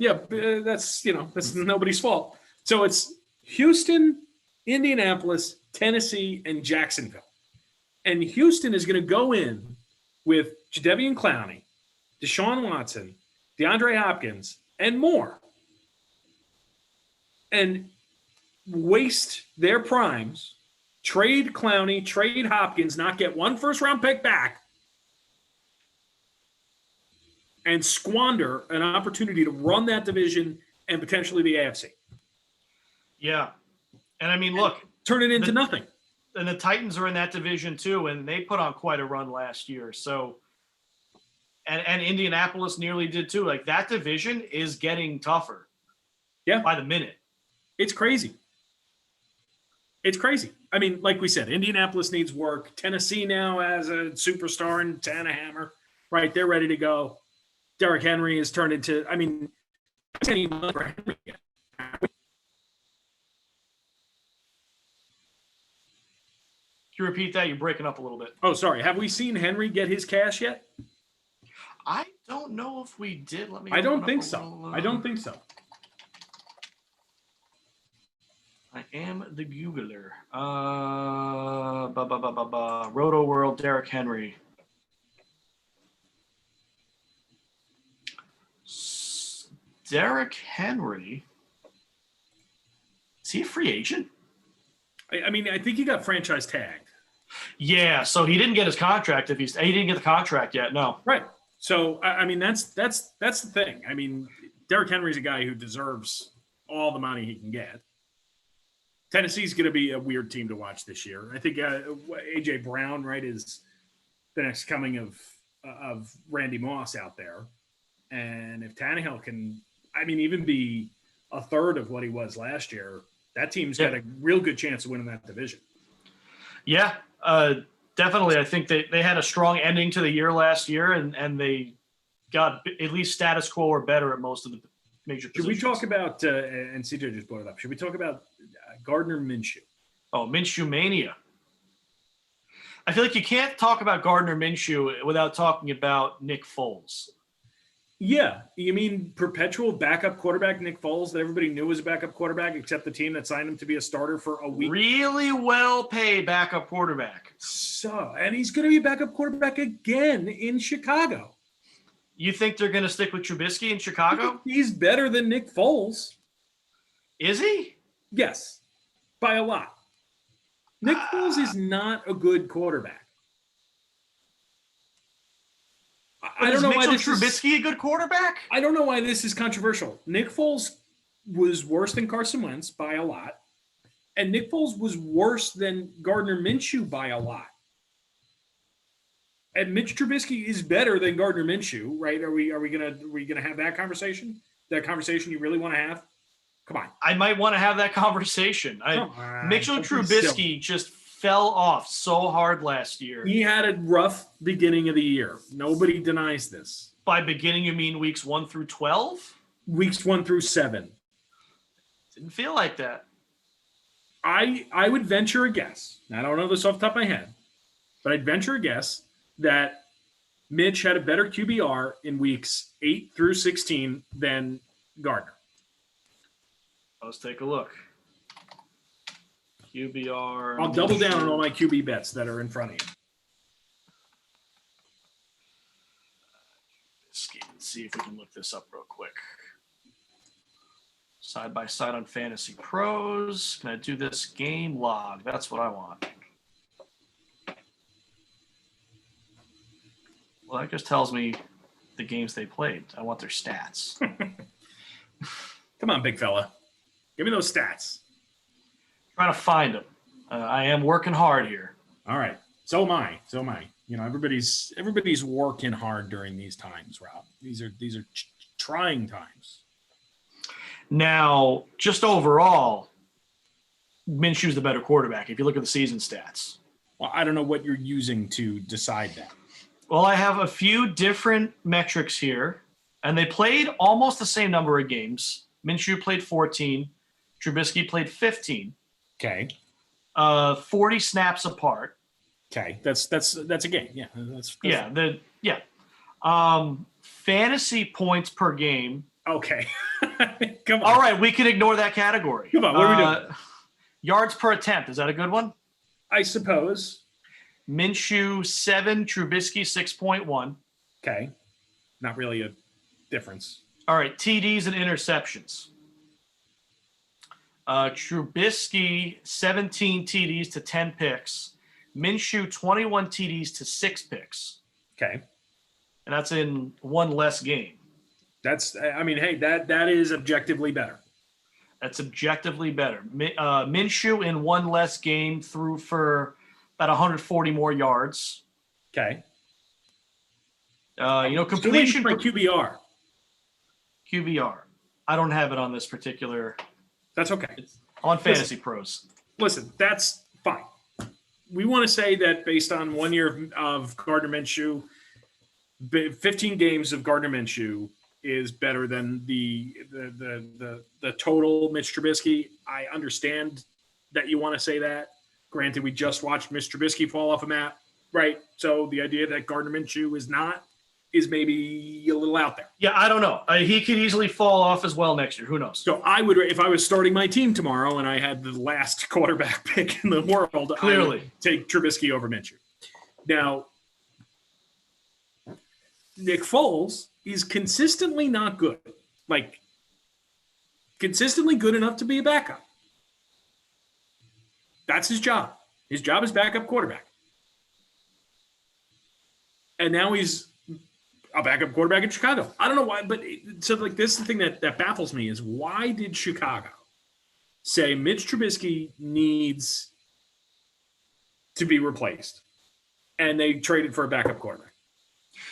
That's nobody's fault. So it's Houston, Indianapolis, Tennessee, and Jacksonville. And Houston is going to go in with Jadeveon Clowney, Deshaun Watson, DeAndre Hopkins, and more. And waste their primes, trade Clowney, trade Hopkins, not get one first-round pick back, and squander an opportunity to run that division and potentially the AFC. Yeah. And I mean, look. Turn it into nothing. And the Titans are in that division too, and they put on quite a run last year. So, and Indianapolis nearly did too. Like, that division is getting tougher. Yeah. By the minute. It's crazy. I mean, like we said, Indianapolis needs work. Tennessee now has a superstar in Tannehammer. Right. They're ready to go. Derrick Henry has turned into, I mean, any month for Henry yet. Can you repeat that? You're breaking up a little bit. Oh, sorry. Have we seen Henry get his cash yet? I don't know if we did. I don't think so. I am the Googler. Roto World, Derrick Henry. Derrick Henry. Is he a free agent? I mean, I think he got franchise tagged. Yeah, so he didn't get his contract. He didn't get the contract yet. No. Right. So I mean, that's the thing. I mean, Derrick Henry's a guy who deserves all the money he can get. Tennessee's going to be a weird team to watch this year. I think AJ Brown, right, is the next coming of Randy Moss out there. And if Tannehill can, I mean, even be a third of what he was last year, that team's got a real good chance of winning that division. Yeah. Definitely. I think they had a strong ending to the year last year, and they got at least status quo or better at most of the major positions. Should we talk about, and CJ just brought it up, should we talk about Gardner Minshew? Oh, Minshew mania. I feel like you can't talk about Gardner Minshew without talking about Nick Foles. Yeah. You mean perpetual backup quarterback Nick Foles that everybody knew was a backup quarterback except the team that signed him to be a starter for a week? Really well-paid backup quarterback. So, and he's going to be a backup quarterback again in Chicago. You think they're going to stick with Trubisky in Chicago? He's better than Nick Foles. Is he? Yes, by a lot. Nick Foles is not a good quarterback. I don't know why Mitchell Trubisky a good quarterback? I don't know why this is controversial. Nick Foles was worse than Carson Wentz by a lot, and Nick Foles was worse than Gardner Minshew by a lot. And Mitch Trubisky is better than Gardner Minshew, right? Are we gonna have that conversation? That conversation you really want to have? Come on. I might want to have that conversation. Mitchell Trubisky just fell off so hard last year. He had a rough beginning of the year. Nobody denies this. By beginning, you mean weeks 1 through 12? Weeks 1 through 7. Didn't feel like that. I would venture a guess. I don't know this off the top of my head, but I'd venture a guess that Mitch had a better QBR in weeks 8 through 16 than Gardner. Let's take a look. QBR. I'll double down on all my QB bets that are in front of you. Let's see if we can look this up real quick. Side by side on Fantasy Pros. Can I do this game log? That's what I want. Well, that just tells me the games they played. I want their stats. Come on, big fella. Give me those stats. Trying to find them. I am working hard here. All right. So am I. You know, everybody's working hard during these times, Rob. These are trying times. Now, just overall, Minshew's the better quarterback if you look at the season stats. Well, I don't know what you're using to decide that. Well, I have a few different metrics here, and they played almost the same number of games. Minshew played 14. Trubisky played 15. Okay. 40 snaps apart. Okay. That's a game. Yeah. That's yeah. Fantasy points per game. Okay. Come on. All right, we can ignore that category. Come on, what are we doing? Yards per attempt. Is that a good one? I suppose. Minshew 7, Trubisky 6.1. Okay. Not really a difference. All right, TDs and interceptions. Trubisky 17 TDs to 10 picks. Minshew 21 TDs to 6 picks. Okay. And that's in one less game. Hey, that is objectively better. That's objectively better. Minshew in one less game threw for about 140 more yards. Okay. Completion for QBR. QBR. I don't have it on this particular. That's okay. It's on Fantasy Pros. Listen, that's fine. We want to say that based on 1 year of Gardner Minshew, 15 games of Gardner Minshew is better than the total Mitch Trubisky. I understand that you want to say that. Granted, we just watched Mitch Trubisky fall off a map, right? So the idea that Gardner Minshew is maybe a little out there. Yeah, I don't know. He could easily fall off as well next year. Who knows? So I would, if I was starting my team tomorrow and I had the last quarterback pick in the world, clearly I would take Trubisky over Minshew. Now, Nick Foles is consistently not good. Like, consistently good enough to be a backup. That's his job. His job is backup quarterback. And now he's a backup quarterback in Chicago. I don't know why, but this is the thing that baffles me is why did Chicago say Mitch Trubisky needs to be replaced? And they traded for a backup quarterback.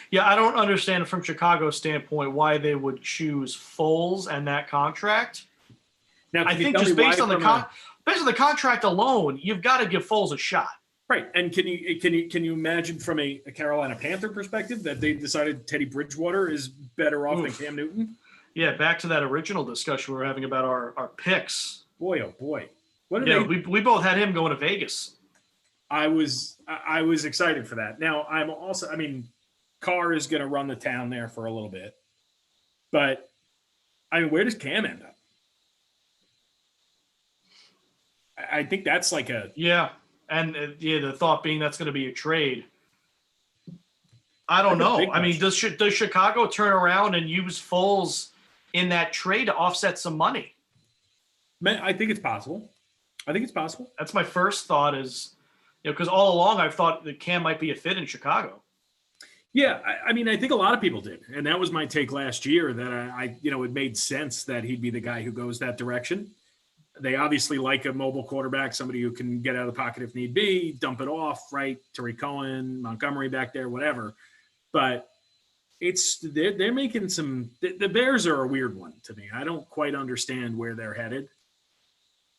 Yeah, I don't understand from Chicago's standpoint why they would choose Foles and that contract. Now, I think just based on the contract alone, you've got to give Foles a shot. Right. And can you imagine from a Carolina Panther perspective that they decided Teddy Bridgewater is better off than Cam Newton? Yeah, back to that original discussion we were having about our picks. Boy, oh boy. We both had him going to Vegas. I was excited for that. Now I'm also, Carr is going to run the town there for a little bit, but where does Cam end up? I think that's like the thought being that's going to be a trade. I don't know. Does Chicago turn around and use Foles in that trade to offset some money? I think it's possible. That's my first thought is, because all along I've thought that Cam might be a fit in Chicago. Yeah, I think a lot of people did, and that was my take last year. That it made sense that he'd be the guy who goes that direction. They obviously like a mobile quarterback, somebody who can get out of the pocket if need be, dump it off, right? Tariq Cohen, Montgomery back there, whatever. But they're making some. The Bears are a weird one to me. I don't quite understand where they're headed.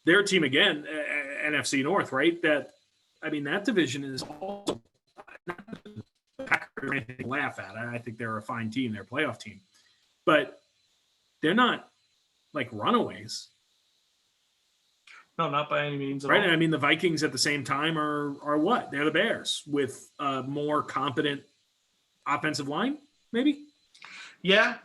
Their team again, NFC North, right? That division is also not anything to laugh at. I think they're a fine team, they're a playoff team, but they're not like runaways. No, not by any means at all. Right. The Vikings at the same time are what? They're the Bears with a more competent offensive line, maybe? Yeah,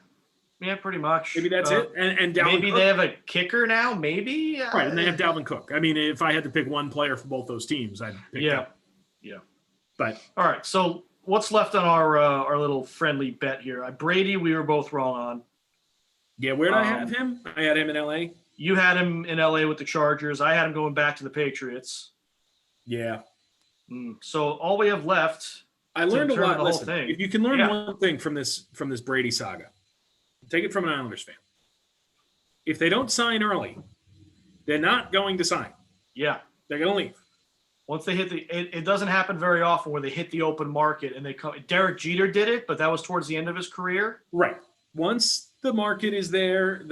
pretty much. Maybe that's it. And Dalvin maybe Cook. They have a kicker now, maybe? Right, and they have Dalvin Cook. If I had to pick one player for both those teams, I'd pick that. Yeah. But all right, so what's left on our little friendly bet here? Brady, we were both wrong on. Yeah, where did I have him? I had him in L.A. You had him in L.A. with the Chargers. I had him going back to the Patriots. Yeah. So all we have left. I learned a lot. Listen, if you can learn one thing from this Brady saga, take it from an Islanders fan. If they don't sign early, they're not going to sign. Yeah. They're going to leave. Once they hit it doesn't happen very often where they hit the open market and they come. Derek Jeter did it, but that was towards the end of his career. Right. Once the market is there, and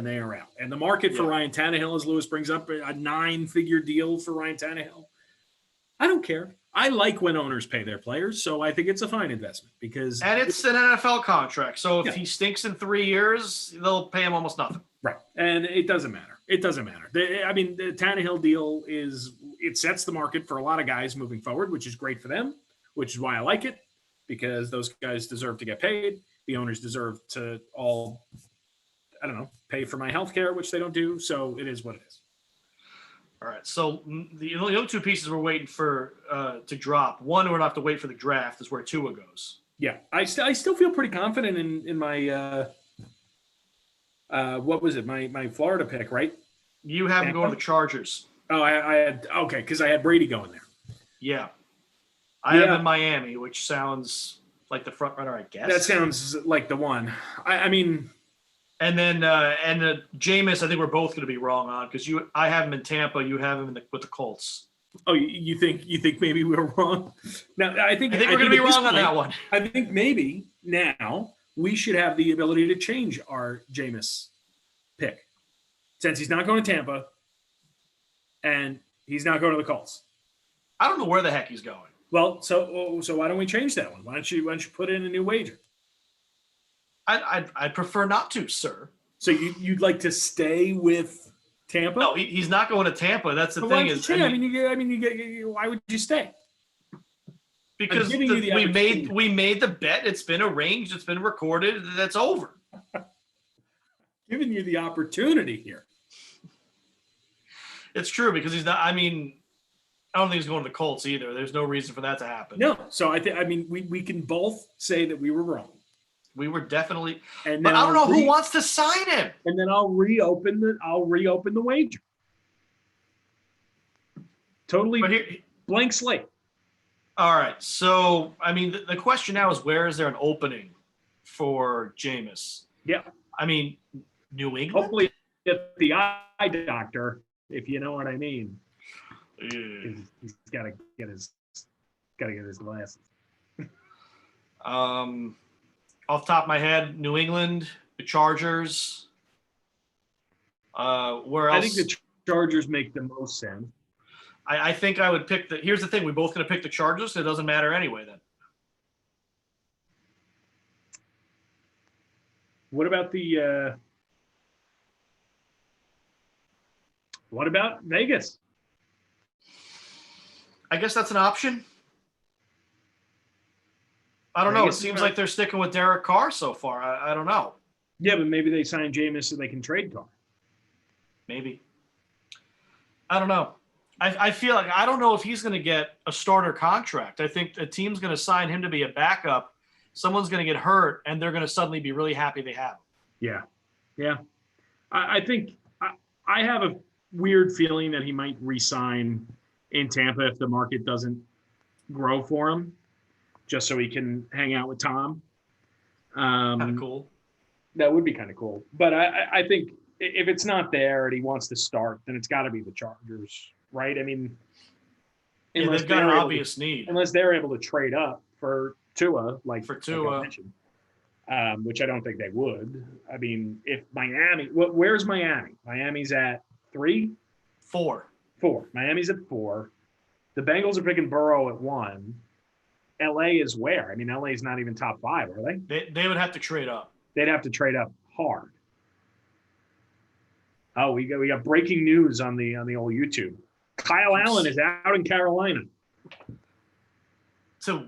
they are out. And the market for Ryan Tannehill, as Lewis brings up, a 9-figure deal for Ryan Tannehill. I don't care. I like when owners pay their players, so I think it's a fine investment because it's an NFL contract. So if he stinks in 3 years, they'll pay him almost nothing. Right, and it doesn't matter. The Tannehill deal it sets the market for a lot of guys moving forward, which is great for them, which is why I like it because those guys deserve to get paid. The owners deserve to all, pay for my health care, which they don't do. So it is what it is. All right. So the other two pieces we're waiting for to drop. One, we're going to have to wait for the draft is where Tua goes. Yeah. I still feel pretty confident in my, what was it? My Florida pick, right? You have him going to the Chargers. Oh, I had, okay. Cause I had Brady going there. Yeah. I have in Miami, which sounds like the front runner, I guess. That sounds like the one. And then Jameis, I think we're both going to be wrong on because I have him in Tampa, you have him with the Colts. Oh, you think maybe we were wrong? Now I think we're going to be wrong on that one. I think maybe now we should have the ability to change our Jameis pick since he's not going to Tampa and he's not going to the Colts. I don't know where the heck he's going. Well, so why don't we change that one? Why don't you put in a new wager? I'd prefer not to, sir. So you'd like to stay with Tampa? No, he's not going to Tampa. That's the thing. Why would you stay? Because we made the bet. It's been arranged. It's been recorded. That's over. Giving you the opportunity here. It's true because he's not. I don't think he's going to the Colts either. There's no reason for that to happen. No. So we can both say that we were wrong. We were definitely, but I don't know who wants to sign him. And then I'll reopen the wager. Totally blank slate. All right. So the question now is where is there an opening for Jameis? Yeah. New England. Hopefully, at the eye doctor, if you know what I mean. He's got to get his glasses. Off the top of my head, New England, the Chargers. Where else? I think the Chargers make the most sense. I think I would pick here's the thing. We're both going to pick the Chargers. So it doesn't matter anyway then. What about what about Vegas? I guess that's an option. I don't know. It Vegas seems like they're sticking with Derek Carr so far. I don't know. Yeah, but maybe they sign Jameis so they can trade Carr. Maybe. I don't know. I feel like I don't know if he's going to get a starter contract. I think a team's going to sign him to be a backup. Someone's going to get hurt, and they're going to suddenly be really happy they have him. Yeah. Yeah. I think I have a weird feeling that he might re-sign in Tampa if the market doesn't grow for him, just so he can hang out with Tom. Kind of cool. That would be kind of cool. But I think if it's not there and he wants to start, then it's got to be the Chargers, right? I mean, yeah, they've got an obvious need. Unless they're able to trade up for Tua, like Tua. mentioned, which I don't think they would. I mean, if Miami, where's Miami? Miami's at 3? 4. 4. Miami's at 4. The Bengals are picking Burrow at 1. LA is where? I mean, LA is not even top 5, are they? They would have to trade up. They'd have to trade up hard. Oh, we got breaking news on the old YouTube. Kyle Allen is out in Carolina. To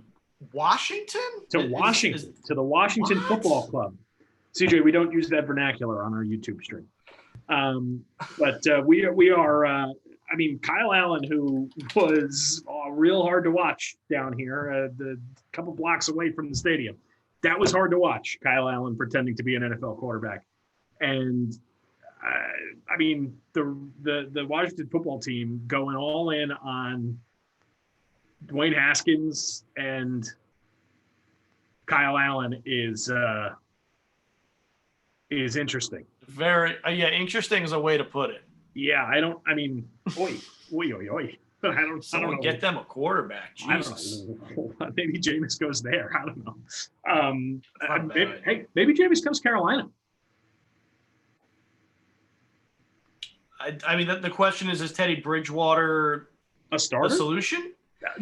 Washington? To Washington, to the Washington Football Club. CJ, we don't use that vernacular on our YouTube stream. But we are. I mean, Kyle Allen, who was real hard to watch down here, the couple blocks away from the stadium. That was hard to watch. Kyle Allen pretending to be an NFL quarterback, and I mean the Washington football team going all in on Dwayne Haskins and Kyle Allen is interesting. Very, interesting is a way to put it. Yeah, I mean, oi. I don't get them a quarterback. Jesus. I don't know. Maybe Jameis goes there. I don't know. Maybe Jameis comes to Carolina. I mean, the question is Teddy Bridgewater a starter? A solution?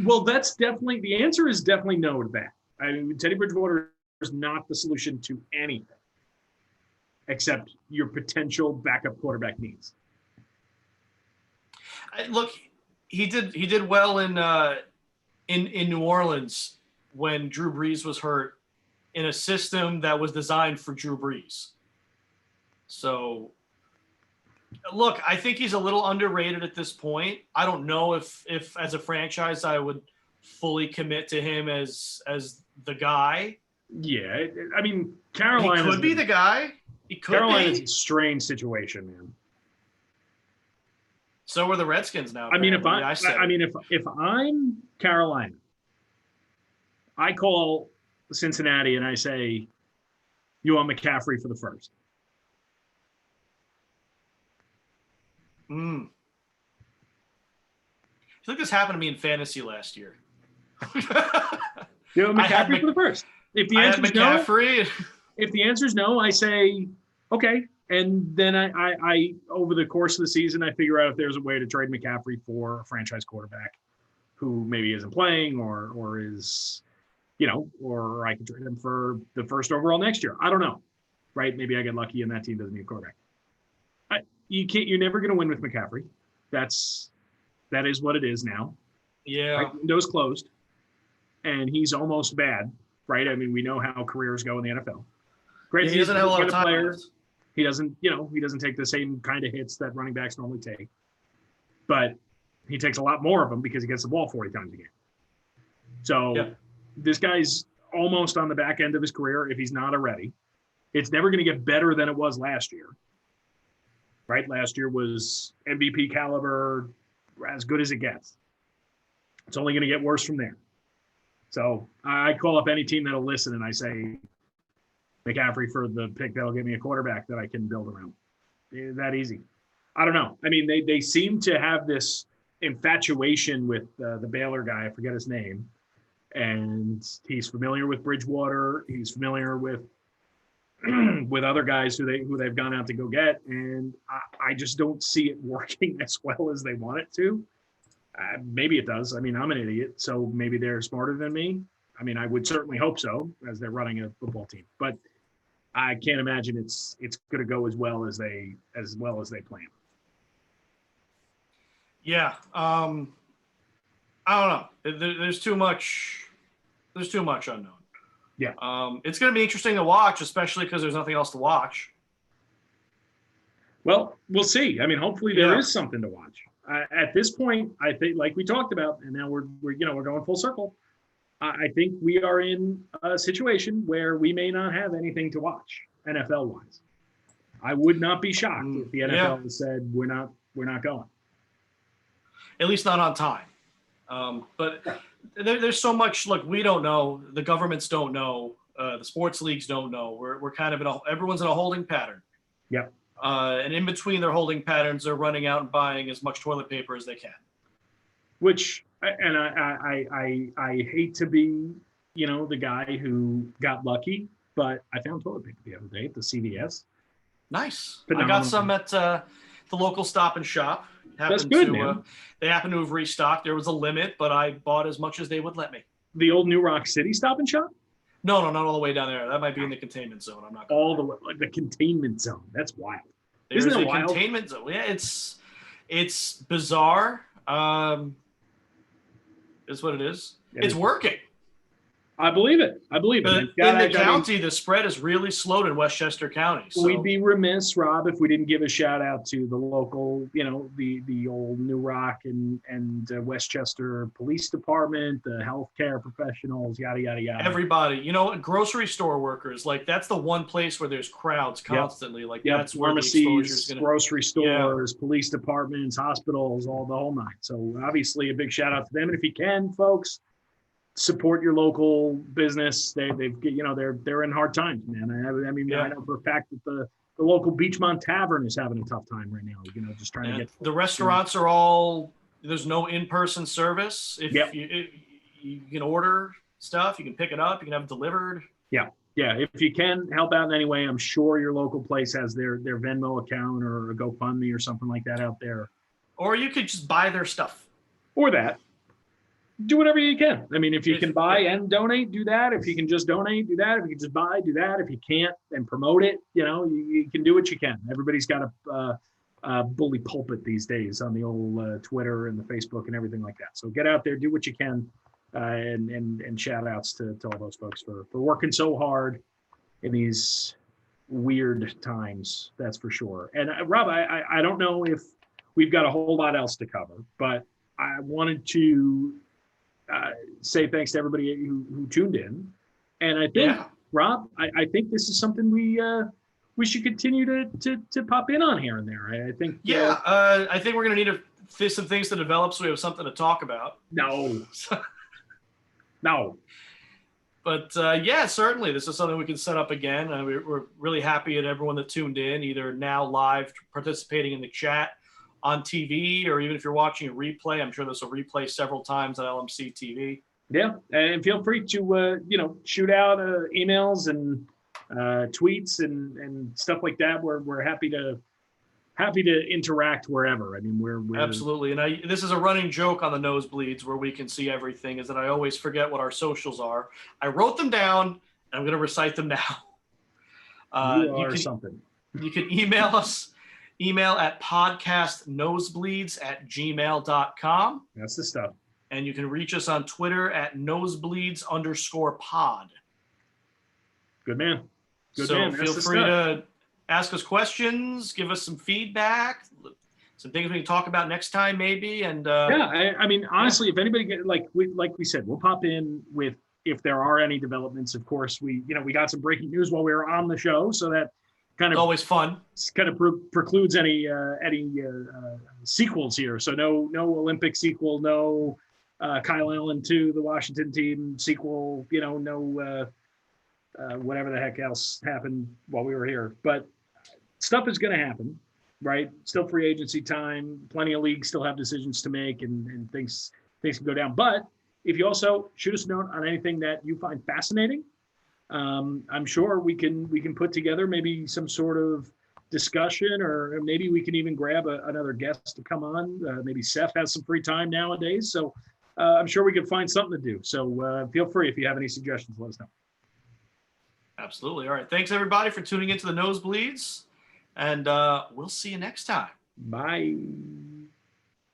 Well, that's definitely, the answer is definitely no to that. I mean, Teddy Bridgewater is not the solution to anything except your potential backup quarterback needs. Look, he did well in New Orleans when Drew Brees was hurt in a system that was designed for Drew Brees. So, look, I think he's a little underrated at this point. I don't know if as a franchise I would fully commit to him as the guy. Yeah, I mean, Carolina could be the guy. He could Carolina be. is a strange situation, man. So are the Redskins now. I mean, if I'm Carolina, I call Cincinnati and I say, "You want McCaffrey for the first." I feel like this happened to me in fantasy last year. You want McCaffrey for the first. If the answer is McCaffrey. If the answer is no, I say okay. And then I over the course of the season, I figure out if there's a way to trade McCaffrey for a franchise quarterback who maybe isn't playing or is, or I can trade him for the first overall next year. I don't know, right? Maybe I get lucky and that team doesn't need a quarterback. You're never going to win with McCaffrey. That is what it is now. Yeah. Right? Window's closed, and he's almost bad, right? I mean, we know how careers go in the NFL. Great. Yeah, he doesn't have a lot of time. He doesn't take the same kind of hits that running backs normally take, but he takes a lot more of them because he gets the ball 40 times a game. So This guy's almost on the back end of his career if he's not already. It's never going to get better than it was last year, right? Last year was MVP caliber, as good as it gets. It's only going to get worse from there. So I call up any team that'll listen and I say, McCaffrey for the pick that'll give me a quarterback that I can build around. It's that easy. I don't know. I mean, they seem to have this infatuation with the Baylor guy. I forget his name. And he's familiar with Bridgewater. He's familiar with with other guys who they've gone out to go get. And I just don't see it working as well as they want it to. Maybe it does. I mean, I'm an idiot, so maybe they're smarter than me. I mean, I would certainly hope so, as they're running a football team. But I can't imagine it's going to go as well as they plan. Yeah. I don't know. There's too much. There's too much unknown. Yeah. It's going to be interesting to watch, especially because there's nothing else to watch. Well, we'll see. I mean, hopefully there is something to watch. At this point, I think, like we talked about, and now we're going full circle. I think we are in a situation where we may not have anything to watch NFL wise. I would not be shocked if the NFL said we're not going. At least not on time. But there's so much. Look, we don't know. The governments don't know. The sports leagues don't know. We're kind of everyone's in a holding pattern. Yep. And in between their holding patterns, they're running out and buying as much toilet paper as they can. Which, and I hate to be, the guy who got lucky, but I found toilet paper the other day at the CVS. Nice. Phenomenal. I got some at the local Stop and Shop. That's good, man. They happen to have restocked. There was a limit, but I bought as much as they would let me. The old New Rock City Stop and Shop? No, not all the way down there. That might be in the containment zone. I'm not all the way, like the containment zone. That's wild. Isn't it wild? Containment zone. Yeah, it's bizarre. Is what it is. Yeah, it's working. I believe it. In the county, the spread is really slowed in Westchester County. So. We'd be remiss, Rob, if we didn't give a shout out to the local, the old New Rock and Westchester Police Department, the healthcare professionals, yada, yada, yada. Everybody, grocery store workers, like that's the one place where there's crowds constantly. Like that's where pharmacies, grocery stores, police departments, hospitals, the whole nine. So obviously a big shout out to them. And if you can, folks, support your local business. They're in hard times, man. I know for a fact that the local Beachmont Tavern is having a tough time right now. Just trying to get the restaurants are all. There's no in-person service. If you can order stuff, you can pick it up, you can have it delivered. Yeah. If you can help out in any way, I'm sure your local place has their Venmo account or a GoFundMe or something like that out there. Or you could just buy their stuff. Or that. Do whatever you can. I mean, if you can buy and donate, do that. If you can just donate, do that. If you can just buy, do that. If you can't, then promote it. You can do what you can. Everybody's got a bully pulpit these days on the old Twitter and the Facebook and everything like that. So get out there, do what you can, and shout outs to all those folks for working so hard in these weird times. That's for sure. And Rob, I don't know if we've got a whole lot else to cover, but I wanted to say thanks to everybody who tuned in, and I think Rob, I think this is something we should continue to pop in on here and there. I think I think we're gonna need some things to develop so we have something to talk about. No. But certainly this is something we can set up again. We're really happy at everyone that tuned in, either now live participating in the chat, on TV, or even if you're watching a replay. I'm sure there's a replay several times on LMC TV. Yeah, and feel free to shoot out emails and tweets and stuff like that. We're happy to interact wherever. I mean, we're absolutely. And this is a running joke on the Nosebleeds where we can see everything, is that I always forget what our socials are. I wrote them down and I'm going to recite them now. You can email us. Email at podcastnosebleeds@gmail.com. That's the stuff. And you can reach us on Twitter at nosebleeds_pod. Good man. So feel free to ask us questions, give us some feedback, some things we can talk about next time maybe. And I mean, honestly, if anybody like we said, we'll pop in with if there are any developments. Of course, we got some breaking news while we were on the show, so that kind of always fun. Kind of precludes any sequels here. So no Olympic sequel, no Kyle Allen to the Washington team sequel. No whatever the heck else happened while we were here. But stuff is going to happen, right? Still free agency time. Plenty of leagues still have decisions to make, and things can go down. But if you also shoot us a note on anything that you find fascinating. I'm sure we can put together maybe some sort of discussion, or maybe we can even grab another guest to come on. Maybe Seth has some free time nowadays. So I'm sure we can find something to do. So feel free if you have any suggestions, let us know. Absolutely. All right. Thanks, everybody, for tuning into the Nosebleeds. And we'll see you next time. Bye.